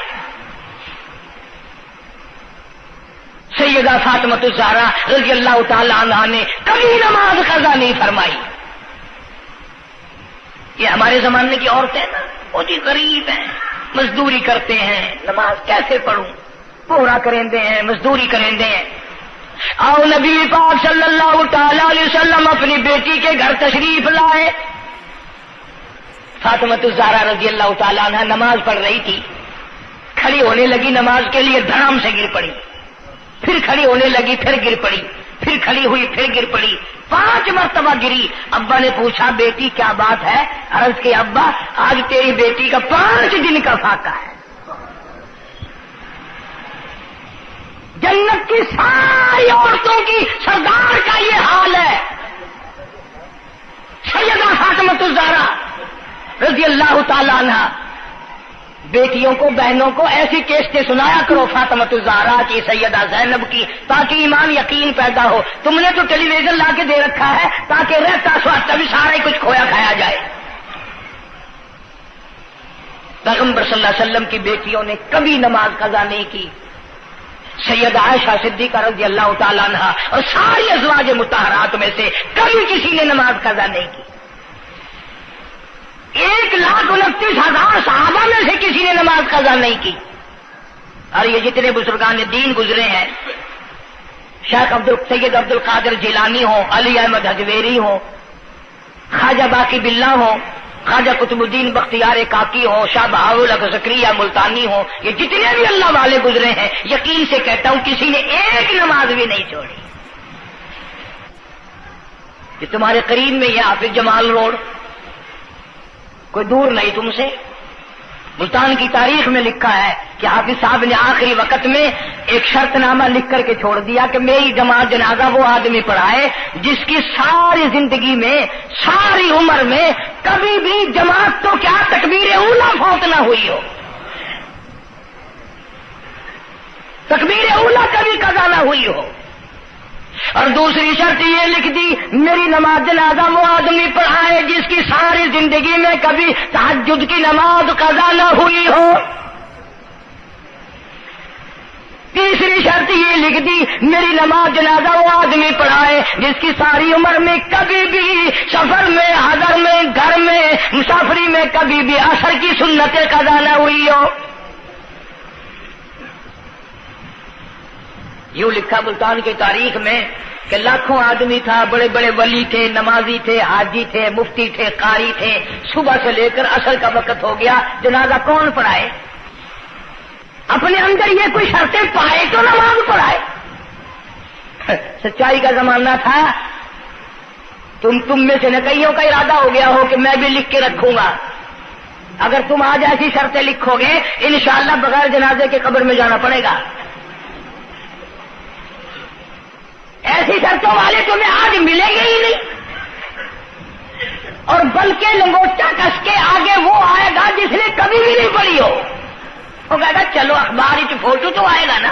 سیدہ فاطمہ الزہرا رضی اللہ تعالیٰ عنہ نے کبھی نماز قضا نہیں فرمائی. یہ ہمارے زمانے کی عورتیں نا، وہ جی غریب ہیں، مزدوری کرتے ہیں، نماز کیسے پڑھوں، پورا کریں دے ہیں، مزدوری کریں دے ہیں. آؤ نبی پاک صلی اللہ تعالی علیہ وسلم اپنی بیٹی کے گھر تشریف لائے. فاطمہ الزہرا رضی اللہ تعالیٰ عنہ نماز پڑھ رہی تھی، کھڑی ہونے لگی نماز کے لیے، دھڑام سے گر پڑی، پھر کھڑی ہونے لگی، پھر گر پڑی، پھر کھڑی ہوئی، پھر گر پڑی، 5 مرتبہ گری. ابا نے پوچھا بیٹی کیا بات ہے؟ عرض کی ابا آج تیری بیٹی کا 5 دن کا فاقہ ہے. جنت کی ساری عورتوں کی سردار کا یہ حال ہے. سیدہ فاطمہ الزہرا رضی اللہ تعالیٰ عنہ. بیٹیوں کو، بہنوں کو ایسی کیسٹیں سنایا کرو فاطمہ الزہرا کی، سیدہ زینب کی، تاکہ ایمان یقین پیدا ہو. تم نے تو ٹیلی ویژن لا کے دے رکھا ہے تاکہ رہتا سوچتا بھی سارا ہی کچھ کھویا کھایا جائے. پیغمبر صلی اللہ علیہ وسلم کی بیٹیوں نے کبھی نماز قضا نہیں کی. سیدہ عائشہ صدیقہ رضی اللہ تعالیٰ عنہ اور ساری ازواج مطہرات میں سے کبھی کسی نے نماز قضا نہیں کی. 1,29,000 صحابہ میں سے کسی نے نماز قضا نہیں کی. اور یہ جتنے بزرگان دین گزرے ہیں، شیخ سید عبد القادر جیلانی ہوں، علی احمد حجویری ہوں، خواجہ باقی باللہ ہوں، خواجہ قطب الدین بختیار کاکی ہوں، شاہ بہاءالحق زکریا ملتانی ہوں، یہ جتنے بھی اللہ والے گزرے ہیں، یقین سے کہتا ہوں کسی نے ایک نماز بھی نہیں چھوڑی. یہ تمہارے قریب میں یہ حافظ جمال روڈ، کوئی دور نہیں تم سے. ملتان کی تاریخ میں لکھا ہے کہ حافظ صاحب نے آخری وقت میں ایک شرط نامہ لکھ کر کے چھوڑ دیا کہ میری جماعت جنازہ وہ آدمی پڑھائے جس کی ساری زندگی میں، ساری عمر میں کبھی بھی جماعت تو کیا تکبیر اولا فوت نہ ہوئی ہو، تکبیر اولا کبھی قضا نہ ہوئی ہو. اور دوسری شرط یہ لکھ دی میری نماز جنازہ وہ آدمی پڑھائے جس کی ساری زندگی میں کبھی تہجد کی نماز قضا نہ ہوئی ہو. تیسری شرط یہ لکھ دی میری نماز جنازہ وہ آدمی پڑھائے جس کی ساری عمر میں کبھی بھی سفر میں، حضر میں، گھر میں، مسافری میں کبھی بھی عصر کی سنتیں قضا نہ ہوئی ہو. یوں لکھا ملتان کی تاریخ میں کہ لاکھوں آدمی تھا، بڑے بڑے ولی تھے، نمازی تھے، حاجی تھے، مفتی تھے، قاری تھے. صبح سے لے کر عصر کا وقت ہو گیا، جنازہ کون پڑھائے؟ اپنے اندر یہ کوئی شرطیں پائے تو نماز پڑھائے. سچائی کا زمانہ تھا. تم میں سے نہ کئیوں کا ارادہ ہو گیا ہو کہ میں بھی لکھ کے رکھوں گا. اگر تم آج ایسی شرطیں لکھو گے انشاءاللہ بغیر جنازے کے قبر میں جانا پڑے گا. ایسی شرطوں والے تمہیں آج ملیں گے ہی نہیں. اور بلکہ لنگوٹا کس کے آگے وہ آئے گا جس نے کبھی بھی نہیں پڑھی ہو. وہ کہے گا چلو اخبار ہی فوٹو تو آئے گا نا.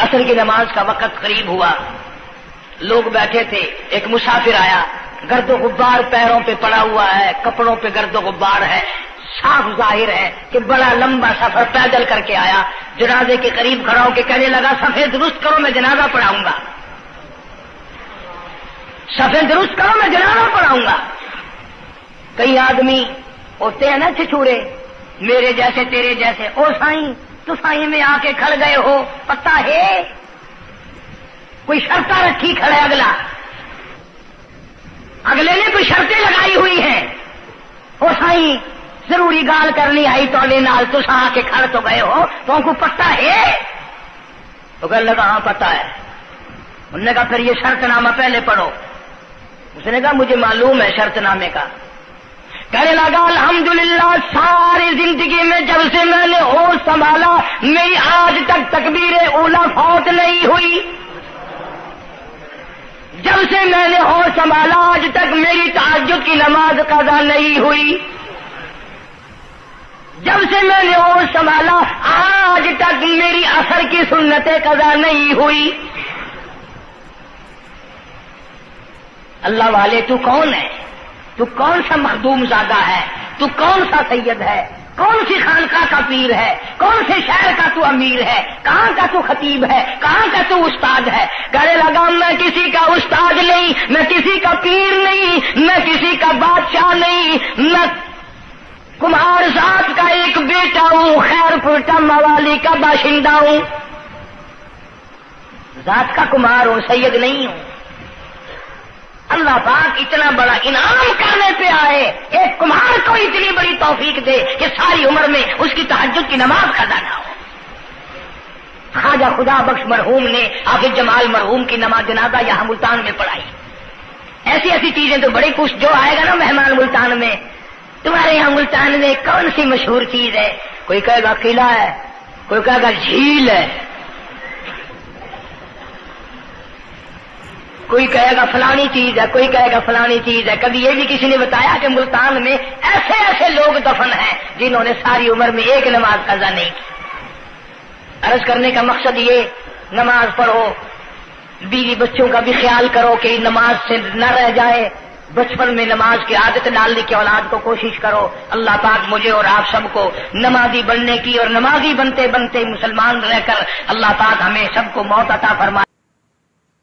عصر کی نماز کا وقت قریب ہوا، لوگ بیٹھے تھے، ایک مسافر آیا، گرد و غبار پیروں پہ پڑا ہوا ہے، کپڑوں پہ گرد و غبار ہے، صاف ظاہر ہے کہ بڑا لمبا سفر پیدل کر کے آیا، جنازے کے قریب کھڑا ہو کے کہنے لگا صفیں درست کرو میں جنازہ پڑھاؤں گا، صفیں درست کرو میں جنازہ پڑھاؤں گا۔ کئی آدمی ہوتے ہیں نا چھچورے، میرے جیسے تیرے جیسے، او سائیں تو سائیں میں آ کے کھڑ گئے ہو، پتہ ہے کوئی شرطیں رکھی کھڑے، اگلے نے کوئی شرطیں لگائی ہوئی ہیں، او سائیں ضروری گال کرنی آئی تو نال تو آ کے کھڑ تو گئے ہو، تو ان کو پتہ ہے؟ تو کہنے لگا ہاں پتہ ہے۔ انہوں نے کہا پھر یہ شرط نامہ پہلے پڑھو۔ اس نے کہا مجھے معلوم ہے شرط نامے کا۔ کہنے لگا الحمدللہ ساری زندگی میں جب سے میں نے ہوش سنبھالا میری آج تک تکبیر اولا فوت نہیں ہوئی، جب سے میں نے ہوش سنبھالا آج تک میری تہجد کی نماز قضا نہیں ہوئی، جب سے میں نے ہوش سنبھالا آج تک میری عصر کی سنت قضا نہیں ہوئی۔ اللہ والے تو کون ہے؟ تو کون سا مخدوم زادہ ہے؟ تو کون سا سید ہے؟ کون سی خانقاہ کا پیر ہے؟ کون سے شہر کا تو امیر ہے؟ کہاں کا تو خطیب ہے؟ کہاں کا تو استاد ہے؟ کہنے لگا میں کسی کا استاد نہیں، میں کسی کا پیر نہیں، میں کسی کا بادشاہ نہیں، میں کمہار ذات کا ایک بیٹا ہوں، خیر پورٹا موالی کا باشندہ ہوں، ذات کا کمہار ہوں، سید نہیں ہوں۔ اللہ پاک اتنا بڑا انعام کرنے پہ آئے، ایک کمہار کو اتنی بڑی توفیق دے کہ ساری عمر میں اس کی تہجد کی نماز قضا نہ ہو۔ خواجہ خدا بخش مرحوم نے حافظ جمال مرحوم کی نماز جنازہ یہاں ملتان میں پڑھائی۔ ایسی ایسی چیزیں تو بڑی کچھ، جو آئے گا نا مہمان ملتان میں، تمہارے یہاں ملتان میں کون سی مشہور چیز ہے؟ کوئی کہے گا قلعہ ہے، کوئی کہے گا جھیل ہے، کوئی کہے گا فلانی چیز ہے، کوئی کہے گا فلانی چیز ہے۔ کبھی یہ بھی کسی نے بتایا کہ ملتان میں ایسے ایسے لوگ دفن ہیں جنہوں نے ساری عمر میں ایک نماز قضا نہیں کی۔ عرض کرنے کا مقصد یہ، نماز پڑھو، بیوی بچوں کا بھی خیال کرو کہ نماز سے نہ رہ جائے، بچپن میں نماز کی عادت ڈالنے کی اولاد کو کوشش کرو۔ اللہ پاک مجھے اور آپ سب کو نمازی بننے کی اور نمازی بنتے بنتے مسلمان رہ کر اللہ پاک ہمیں سب کو موت عطا فرمائے۔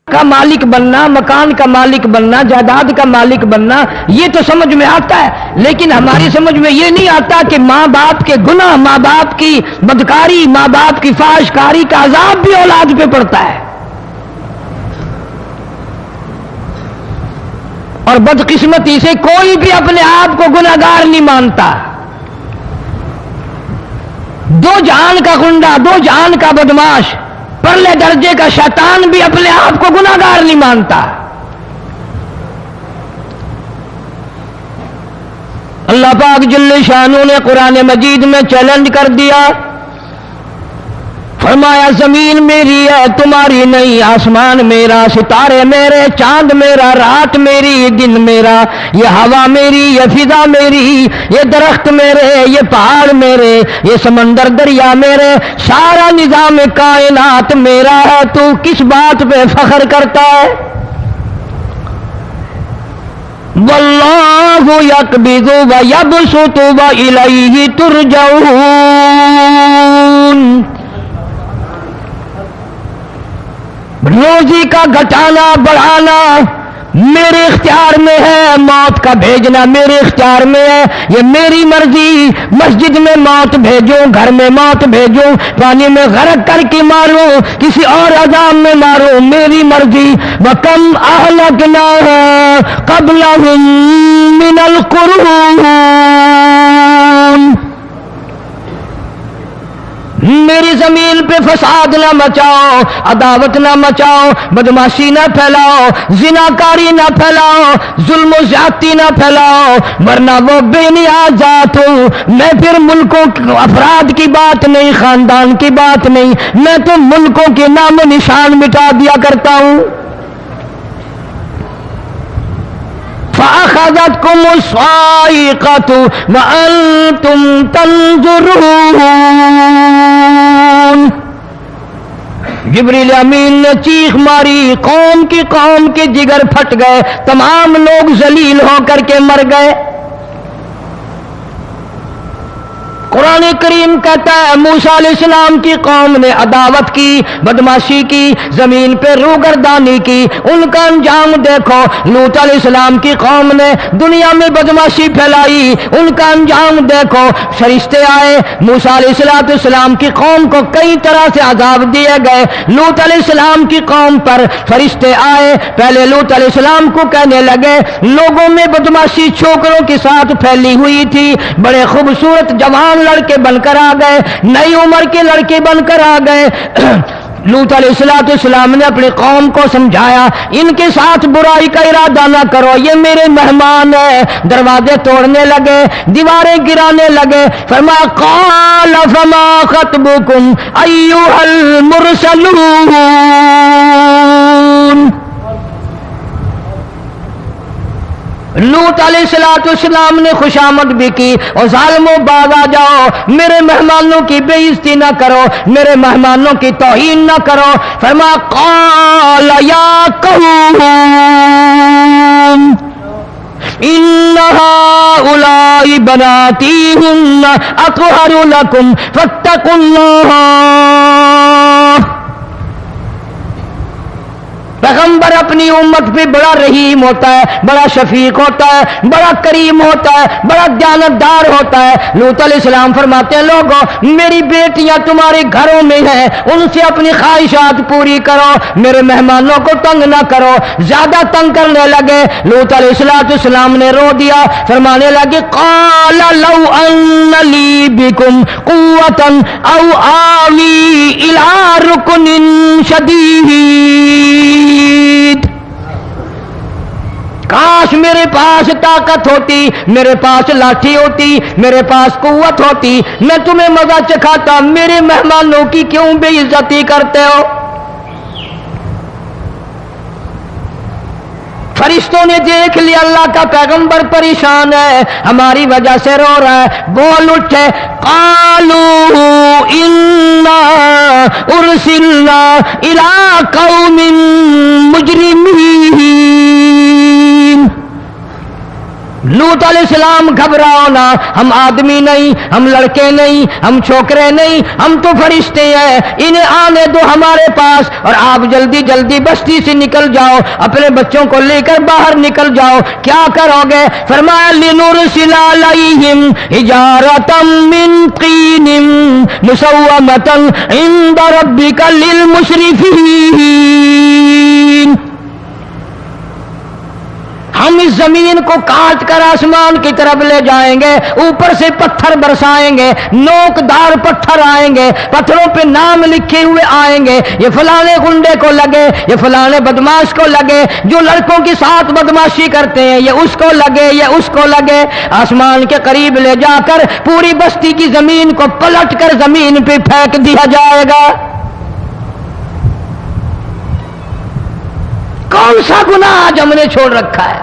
کا مالک بننا، مکان کا مالک بننا، جائیداد کا مالک بننا، یہ تو سمجھ میں آتا ہے، لیکن ہماری سمجھ میں یہ نہیں آتا کہ ماں باپ کے گناہ، ماں باپ کی بدکاری، ماں باپ کی فحش کاری کا عذاب بھی اولاد پہ پڑتا ہے۔ اور بدقسمتی سے کوئی بھی اپنے آپ کو گناہگار نہیں مانتا۔ دو جہان کا گنڈا، دو جہان کا بدماش، پرلے درجے کا شیطان بھی اپنے آپ کو گناہگار نہیں مانتا۔ اللہ پاک جل شانہ نے قرآن مجید میں چیلنج کر دیا، فرمایا زمین میری ہے تمہاری نہیں، آسمان میرا، ستارے میرے، چاند میرا، رات میری، دن میرا، یہ ہوا میری، یہ فضا میری، یہ درخت میرے، یہ پہاڑ میرے، یہ سمندر دریا میرے، سارا نظام کائنات میرا ہے، تو کس بات پہ فخر کرتا ہے؟ واللہ یقبض ویبسط والیہ ترجعون۔ روزی کا گھٹانا بڑھانا میرے اختیار میں ہے، موت کا بھیجنا میرے اختیار میں ہے، یہ میری مرضی۔ مسجد میں موت بھیجوں، گھر میں موت بھیجوں، پانی میں غرق کر کے ماروں، کسی اور عذاب میں ماروں، میری مرضی۔ وَكَمْ أَهْلَكْنَا قَبْلَهُم مِّنَ الْقُرُونِ، میری زمین پہ فساد نہ مچاؤ، عداوت نہ مچاؤ، بدماشی نہ پھیلاؤ، زناکاری نہ پھیلاؤ، ظلم و زیادتی نہ پھیلاؤ، ورنہ وہ بے نیاز ذات ہوں۔ میں پھر ملکوں افراد کی بات نہیں، خاندان کی بات نہیں، میں تو ملکوں کے نام و نشان مٹا دیا کرتا ہوں۔ فَأَخَذَتْكُمُ الصَّاعِقَةُ وَأَنْتُمْ تَنْظُرُونَ۔ جبریل امین نے چیخ ماری، قوم کے جگر پھٹ گئے، تمام لوگ ذلیل ہو کر کے مر گئے۔ قرآن کریم کہتا ہے موسیٰ علیہ السلام کی قوم نے عداوت کی، بدماشی کی، زمین پہ روگردانی کی، ان کا انجام دیکھو۔ لوط علیہ السلام کی قوم نے دنیا میں بدماشی پھیلائی، ان کا انجام دیکھو۔ فرشتے آئے، موسیٰ علیہ السلام کی قوم کو کئی طرح سے عذاب دیے گئے۔ لوط علیہ السلام کی قوم پر فرشتے آئے، پہلے لوط علیہ السلام کو کہنے لگے لوگوں میں بدماشی چھوکروں کے ساتھ پھیلی ہوئی تھی، بڑے خوبصورت جوان لڑکے بن کر آ گئے، نئی عمر کے لڑکے بن کر آ گئے۔ لوط علیہ السلام نے اپنی قوم کو سمجھایا ان کے ساتھ برائی کا ارادہ نہ کرو، یہ میرے مہمان ہیں۔ دروازے توڑنے لگے، دیواریں گرانے لگے۔ فرمایا قال فما خطبكم ايها المرسلون، لوط علیہ السلام نے خوشامد بھی کی، اور ظالموں باز آ جاؤ، میرے مہمانوں کی بے عزتی نہ کرو، میرے مہمانوں کی توہین نہ کرو۔ فرمایا قال یا قوم ان هؤلاء بناتی هن اطہر لکم فاتقوا اللہ۔ پیغمبر اپنی امت پہ بڑا رحیم ہوتا ہے، بڑا شفیق ہوتا ہے، بڑا کریم ہوتا ہے، بڑا دیانتدار ہوتا ہے۔ لوط علیہ السلام فرماتے ہیں لوگوں میری بیٹیاں تمہارے گھروں میں ہیں، ان سے اپنی خواہشات پوری کرو، میرے مہمانوں کو تنگ نہ کرو۔ زیادہ تنگ کرنے لگے، لوط علیہ السلام نے رو دیا، فرمانے لگے قال لو ان لی بکم قوة او آوی الی رکن شدید، کاش میرے پاس طاقت ہوتی، میرے پاس لاٹھی ہوتی، میرے پاس قوت ہوتی، میں تمہیں مزہ چکھاتا، میرے مہمانوں کی کیوں بے عزتی کرتے ہو؟ فرشتوں نے دیکھ لیا اللہ کا پیغمبر پریشان ہے، ہماری وجہ سے رو رہا ہے، بول اٹھے قالوا انا ارسلنا الی قوم مجرمین۔ لوط علیہ السلام گھبراؤ نہ، ہم آدمی نہیں، ہم لڑکے نہیں، ہم چھوکرے نہیں، ہم تو فرشتے ہیں، انہیں آنے دو ہمارے پاس، اور آپ جلدی جلدی بستی سے نکل جاؤ، اپنے بچوں کو لے کر باہر نکل جاؤ۔ کیا کرو گے؟ فرمایا لنرسل علیہم حجارۃ من طین مسومۃ عند ربک للمسرفین، ہم اس زمین کو کاٹ کر آسمان کی طرف لے جائیں گے، اوپر سے پتھر برسائیں گے، نوکدار پتھر آئیں گے، پتھروں پہ نام لکھے ہوئے آئیں گے، یہ فلانے گنڈے کو لگے، یہ فلانے بدماش کو لگے، جو لڑکوں کے ساتھ بدماشی کرتے ہیں یہ اس کو لگے، یہ اس کو لگے۔ آسمان کے قریب لے جا کر پوری بستی کی زمین کو پلٹ کر زمین پہ پھینک دیا جائے گا۔ کون سا گناہ آج ہم نے چھوڑ رکھا ہے؟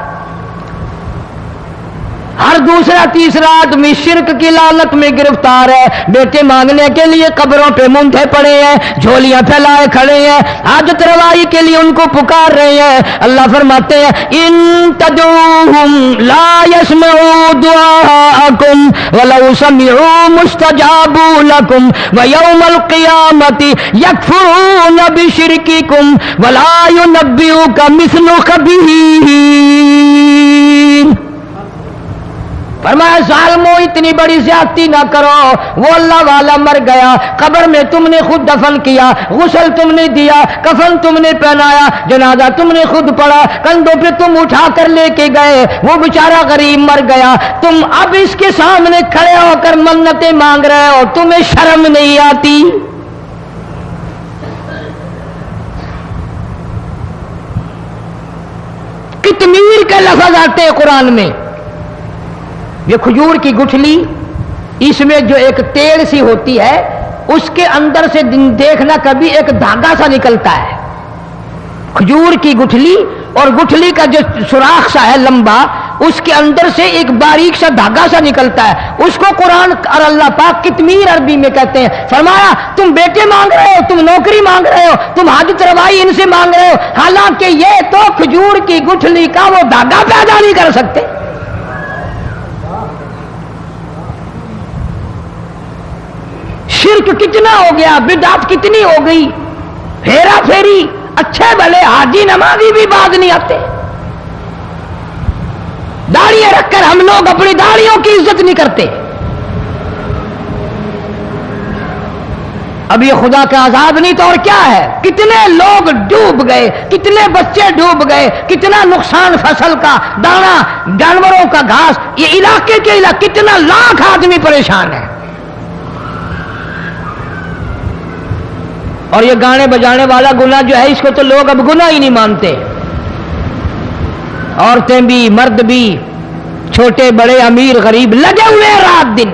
ہر دوسرا تیسرا آدمی شرک کی لعنت میں گرفتار ہے، بیٹے مانگنے کے لیے قبروں پہ مونڈھے پڑے ہیں، جھولیاں پھیلائے کھڑے ہیں، حاجت روائی کے لیے ان کو پکار رہے ہیں۔ اللہ فرماتے ہیں ان تدعوہم لا يسمعوا دعاءکم ولو سمعوا مستجابوا لکم ویوم القیامت یکفرون بشرککم ولا ینبئک مثل خبیر۔ فرمایا ظالموں اتنی بڑی زیادتی نہ کرو، وہ اللہ والا مر گیا، قبر میں تم نے خود دفن کیا، غسل تم نے دیا، کفن تم نے پہنایا، جنازہ تم نے خود پڑھا، کندھوں پہ تم اٹھا کر لے کے گئے، وہ بیچارہ غریب مر گیا، تم اب اس کے سامنے کھڑے ہو کر منتیں مانگ رہے ہو، تمہیں شرم نہیں آتی؟ کتمیر کے لفظ آتے ہیں قرآن میں۔ یہ کھجور کی گٹھلی، اس میں جو ایک تیل سی ہوتی ہے، اس کے اندر سے دیکھنا کبھی ایک دھاگا سا نکلتا ہے۔ کھجور کی گٹھلی، اور گٹھلی کا جو سوراخ سا ہے لمبا، اس کے اندر سے ایک باریک سا دھاگا سا نکلتا ہے، اس کو قرآن اور اللہ پاک کتمیر عربی میں کہتے ہیں۔ فرمایا تم بیٹے مانگ رہے ہو، تم نوکری مانگ رہے ہو، تم حاجت روائی ان سے مانگ رہے ہو، حالانکہ یہ تو کھجور کی گٹھلی کا وہ دھاگا پیدا نہیں کر سکتے۔ شرک کتنا ہو گیا، بدعت کتنی ہو گئی، پھیرا پھیری، اچھے بھلے حاجی نمازی بھی باز نہیں آتے۔ داڑیاں رکھ کر ہم لوگ اپنی داڑیوں کی عزت نہیں کرتے۔ اب یہ خدا کا عذاب نہیں تو اور کیا ہے؟ کتنے لوگ ڈوب گئے، کتنے بچے ڈوب گئے، کتنا نقصان فصل کا، دانا، جانوروں کا گھاس، یہ علاقے کے علاقے کتنا لاکھ آدمی پریشان ہے۔ اور یہ گانے بجانے والا گناہ جو ہے اس کو تو لوگ اب گناہ ہی نہیں مانتے، عورتیں بھی مرد بھی، چھوٹے بڑے امیر غریب لگے ہوئے رات دن۔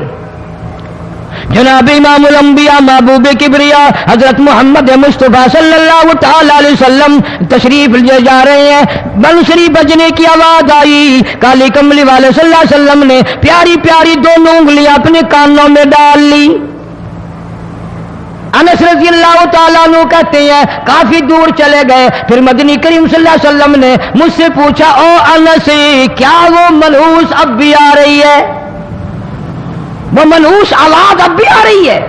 جناب امام الانبیاء محبوب کبریا حضرت محمد مصطفیٰ صلی اللہ تعالی علیہ وسلم تشریف لے جا رہے ہیں، بنسری بجنے کی آواز آئی، کالی کملی والے صلی اللہ علیہ وسلم نے پیاری پیاری دونوں انگلیاں اپنے کانوں میں ڈال لی۔ انس رضی اللہ تعالیٰ عنہ کہتے ہیں کافی دور چلے گئے، پھر مدنی کریم صلی اللہ علیہ وسلم نے مجھ سے پوچھا، او انس کیا وہ منحوس اب بھی آ رہی ہے؟ وہ منحوس آواز اب بھی آ رہی ہے؟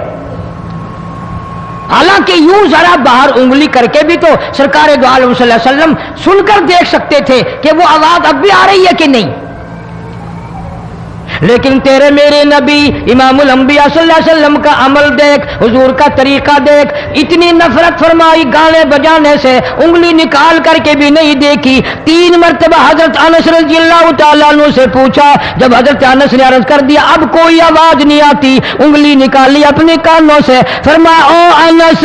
حالانکہ یوں ذرا باہر انگلی کر کے بھی تو سرکار دو عالم صلی اللہ علیہ وسلم سن کر دیکھ سکتے تھے کہ وہ آواز اب بھی آ رہی ہے کہ نہیں۔ لیکن تیرے میرے نبی امام الانبیاء صلی اللہ علیہ وسلم کا عمل دیکھ، حضور کا طریقہ دیکھ، اتنی نفرت فرمائی گانے بجانے سے، انگلی نکال کر کے بھی نہیں دیکھی۔ 3 مرتبہ حضرت انس رضی اللہ تعالیٰ عنہ سے پوچھا، جب حضرت انس نے عرض کر دیا اب کوئی آواز نہیں آتی، انگلی نکالی اپنے کانوں سے، فرمایا او انس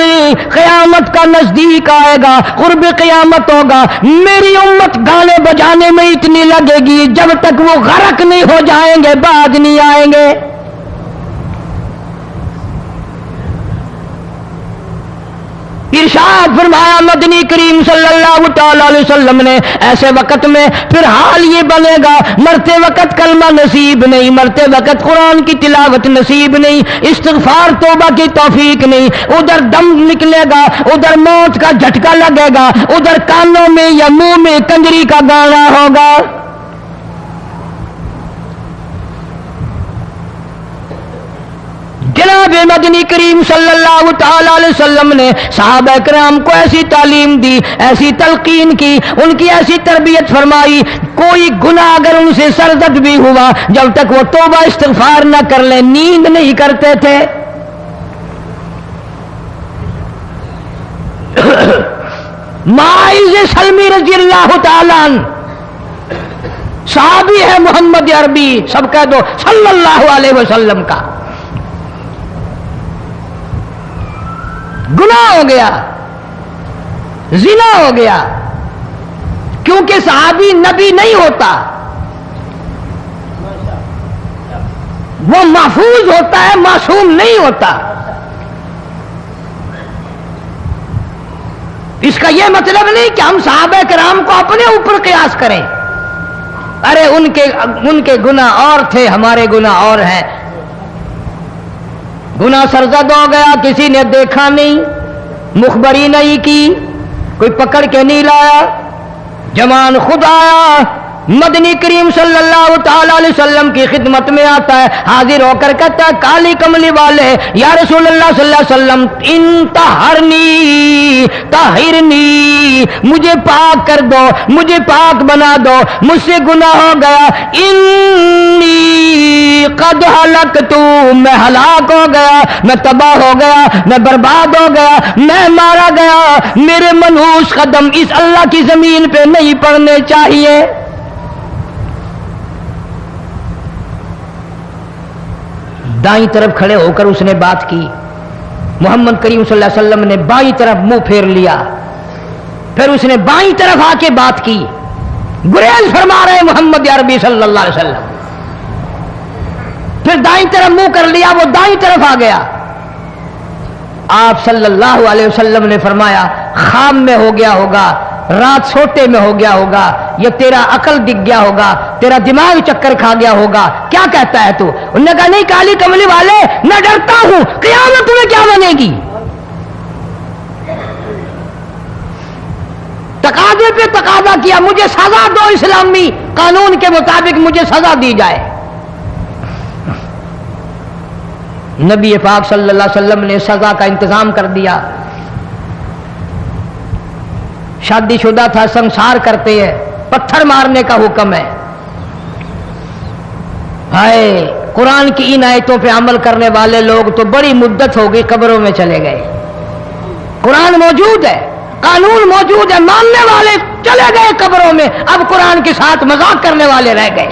قیامت کا نزدیک آئے گا، قرب قیامت ہوگا، میری امت گانے بجانے میں اتنی لگے گی جب تک وہ غرق نہیں ہو جائیں گے بعد نہیں آئیں گے۔ ارشاد فرمایا مدنی کریم صلی اللہ تعالی علیہ وسلم نے ایسے وقت میں پھر حال یہ بنے گا، مرتے وقت کلمہ نصیب نہیں، مرتے وقت قرآن کی تلاوت نصیب نہیں، استغفار توبہ کی توفیق نہیں، ادھر دم نکلے گا، ادھر موت کا جھٹکا لگے گا، ادھر کانوں میں یا منہ میں کنجری کا گانا ہوگا۔ جناب مدنی کریم صلی اللہ تعالی علیہ وسلم نے صحابہ کرام کو ایسی تعلیم دی، ایسی تلقین کی، ان کی ایسی تربیت فرمائی، کوئی گناہ اگر ان سے سرزد بھی ہوا جب تک وہ توبہ استغفار نہ کر لیں نیند نہیں کرتے تھے۔ ماعز سلمی رضی اللہ تعالی عنہ صحابی ہے محمد عربی، سب کہہ دو صلی اللہ علیہ وسلم کا، گناہ ہو گیا، زنا ہو گیا، کیونکہ صحابی نبی نہیں ہوتا، وہ محفوظ ہوتا ہے، معصوم نہیں ہوتا۔ اس کا یہ مطلب نہیں کہ ہم صحابہ کرام کو اپنے اوپر قیاس کریں، ارے ان کے گناہ اور تھے، ہمارے گناہ اور ہیں۔ گناہ سرزد ہو گیا، کسی نے دیکھا نہیں، مخبری نہیں کی، کوئی پکڑ کے نہیں لایا، جوان خود آیا، مدنی کریم صلی اللہ تعالی علیہ وسلم کی خدمت میں آتا ہے، حاضر ہو کر کہتا ہے کالی کملی والے یا رسول اللہ صلی اللہ علیہ وسلم انتہرنی طہرنی، مجھے پاک کر دو، مجھے پاک بنا دو، مجھ سے گناہ ہو گیا، انی قد ہلکت، میں ہلاک ہو گیا، میں تباہ ہو گیا، میں برباد ہو گیا، میں مارا گیا، میرے منحوس قدم اس اللہ کی زمین پہ نہیں پڑنے چاہیے۔ دائیں طرف کھڑے ہو کر اس نے بات کی، محمد کریم صلی اللہ علیہ وسلم نے بائیں طرف منہ پھیر لیا، پھر اس نے بائیں طرف آ کے بات کی، گریز فرما رہے محمد عربی صلی اللہ علیہ وسلم، پھر دائیں طرف منہ کر لیا، وہ دائیں طرف آ گیا۔ آپ صلی اللہ علیہ وسلم نے فرمایا خواب میں ہو گیا ہوگا، رات سوتے میں ہو گیا ہوگا، یا تیرا عقل دکھ گیا ہوگا، تیرا دماغ چکر کھا گیا ہوگا، کیا کہتا ہے تو؟ انہوں نے کہا نہیں کالی کملی والے، میں ڈرتا ہوں قیامت میں کیا بنے گی؟ تقاضے پہ تقاضا کیا، مجھے سزا دو، اسلامی قانون کے مطابق مجھے سزا دی جائے۔ نبی پاک صلی اللہ علیہ وسلم نے سزا کا انتظام کر دیا۔ شادی شدہ تھا، سنسار کرتے ہیں، پتھر مارنے کا حکم ہے۔ ہائے، قرآن کی ان آیتوں پہ عمل کرنے والے لوگ تو بڑی مدت ہو گئی قبروں میں چلے گئے۔ قرآن موجود ہے، قانون موجود ہے، ماننے والے چلے گئے قبروں میں، اب قرآن کے ساتھ مذاق کرنے والے رہ گئے۔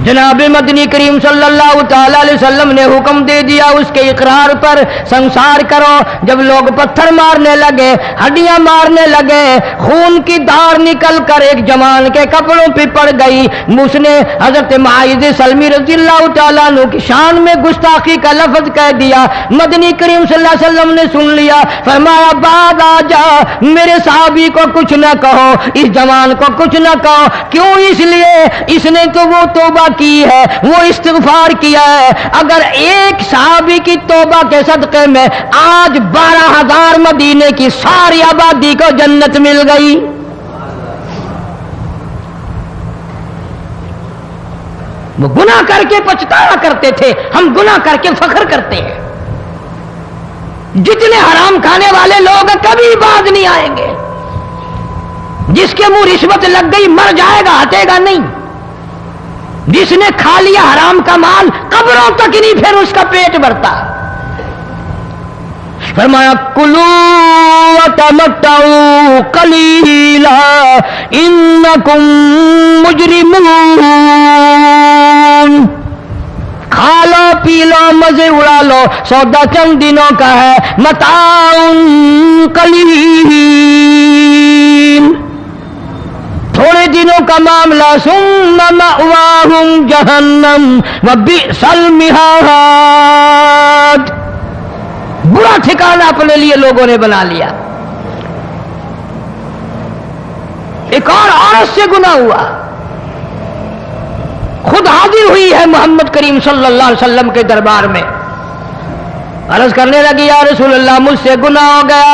جناب مدنی کریم صلی اللہ تعالی علیہ وسلم نے حکم دے دیا اس کے اقرار پر سنسار کرو۔ جب لوگ پتھر مارنے لگے، ہڈیاں مارنے لگے، خون کی دھار نکل کر ایک جوان کے کپڑوں پہ پڑ گئی، اس نے حضرت معاذ سلمی رضی اللہ تعالیٰ عنہ کی شان میں گستاخی کا لفظ کہہ دیا۔ مدنی کریم صلی اللہ علیہ وسلم نے سن لیا، فرمایا بعد آ جا، میرے صحابی کو کچھ نہ کہو، اس جوان کو کچھ نہ کہو۔ کیوں؟ اس لیے اس نے تو وہ توبہ کی ہے، وہ استغفار کیا ہے۔ اگر ایک صحابی کی توبہ کے صدقے میں آج 12,000 مدینے کی ساری آبادی کو جنت مل گئی۔ وہ گناہ کر کے پچھتایا کرتے تھے، ہم گناہ کر کے فخر کرتے ہیں۔ جتنے حرام کھانے والے لوگ کبھی باز نہیں آئیں گے۔ جس کے منہ رشوت لگ گئی مر جائے گا، ہٹے گا نہیں۔ جس نے کھا لیا حرام کا مال قبروں تک نہیں پھر اس کا پیٹ بھرتا۔ فرمایا کلو وتمتعوا قلیلا انکم مجرمون، کھا لو پی لو مزے اڑا لو، سودا چند دنوں کا ہے، متاع قلیل، تھوڑے دنوں کا معاملہ، ثم مأواہم جہنم وبئس المہاد، برا ٹھکانہ اپنے لیے لوگوں نے بنا لیا۔ ایک اور عورت سے گناہ ہوا، خود حاضر ہوئی ہے محمد کریم صلی اللہ علیہ وسلم کے دربار میں، عرض کرنے لگی یا رسول اللہ مجھ سے گناہ ہو گیا،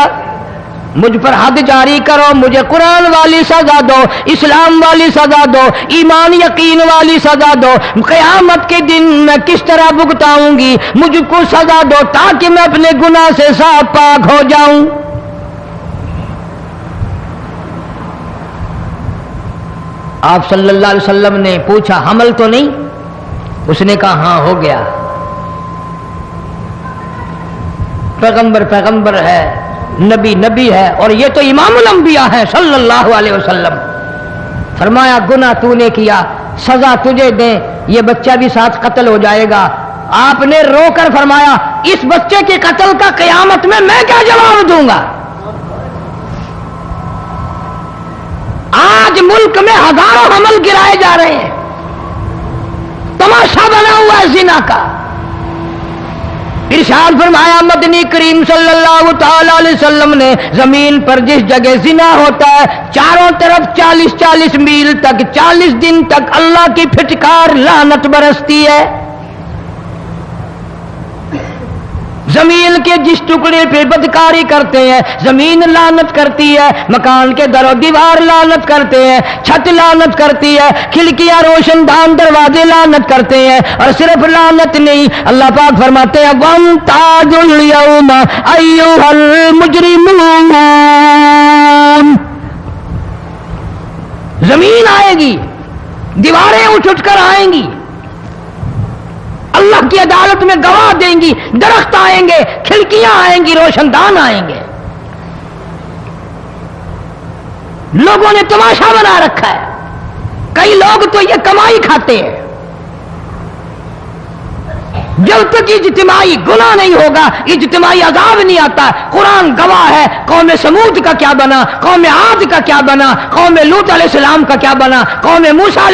مجھ پر حد جاری کرو، مجھے قرآن والی سزا دو، اسلام والی سزا دو، ایمان یقین والی سزا دو، قیامت کے دن میں کس طرح بھگتاؤں گی، مجھ کو سزا دو تاکہ میں اپنے گناہ سے صاف پاک ہو جاؤں۔ آپ صلی اللہ علیہ وسلم نے پوچھا حمل تو نہیں؟ اس نے کہا ہاں ہو گیا۔ پیغمبر ہے، نبی ہے، اور یہ تو امام الانبیاء ہے صلی اللہ علیہ وسلم۔ فرمایا گناہ تو نے کیا، سزا تجھے دیں، یہ بچہ بھی ساتھ قتل ہو جائے گا۔ آپ نے رو کر فرمایا اس بچے کے قتل کا قیامت میں کیا جواب دوں گا؟ آج ملک میں ہزاروں حمل گرائے جا رہے ہیں، تماشا بنا ہوا ہے زنا کا۔ ارشاد فرمایا مدنی کریم صلی اللہ تعالی علیہ وسلم نے زمین پر جس جگہ زنا ہوتا ہے چاروں طرف 40 میل تک 40 دن تک اللہ کی پھٹکار لعنت برستی ہے۔ زمین کے جس ٹکڑے پہ بدکاری کرتے ہیں زمین لعنت کرتی ہے، مکان کے در و دیوار لعنت کرتے ہیں، چھت لعنت کرتی ہے، کھڑکیاں روشن دان دروازے لعنت کرتے ہیں، اور صرف لعنت نہیں، اللہ پاک فرماتے ہیں وَامْتَازُوا الْيَوْمَ أَيُّهَا الْمُجْرِمُونَ، زمین آئے گی، دیواریں اٹھ کر آئیں گی، اللہ کی عدالت میں گواہ دیں گی، درخت آئیں گے، کھڑکیاں آئیں گی، روشن دان آئیں گے۔ لوگوں نے تماشا بنا رکھا ہے، کئی لوگ تو یہ کمائی کھاتے ہیں۔ جب تک اجتماعی گناہ نہیں ہوگا اجتماعی عذاب نہیں آتا۔ قرآن گواہ ہے، قوم سمود کا کیا بنا، قوم عاد کا کیا بنا، قوم لوط علیہ السلام کا کیا بنا، قوم موسیٰ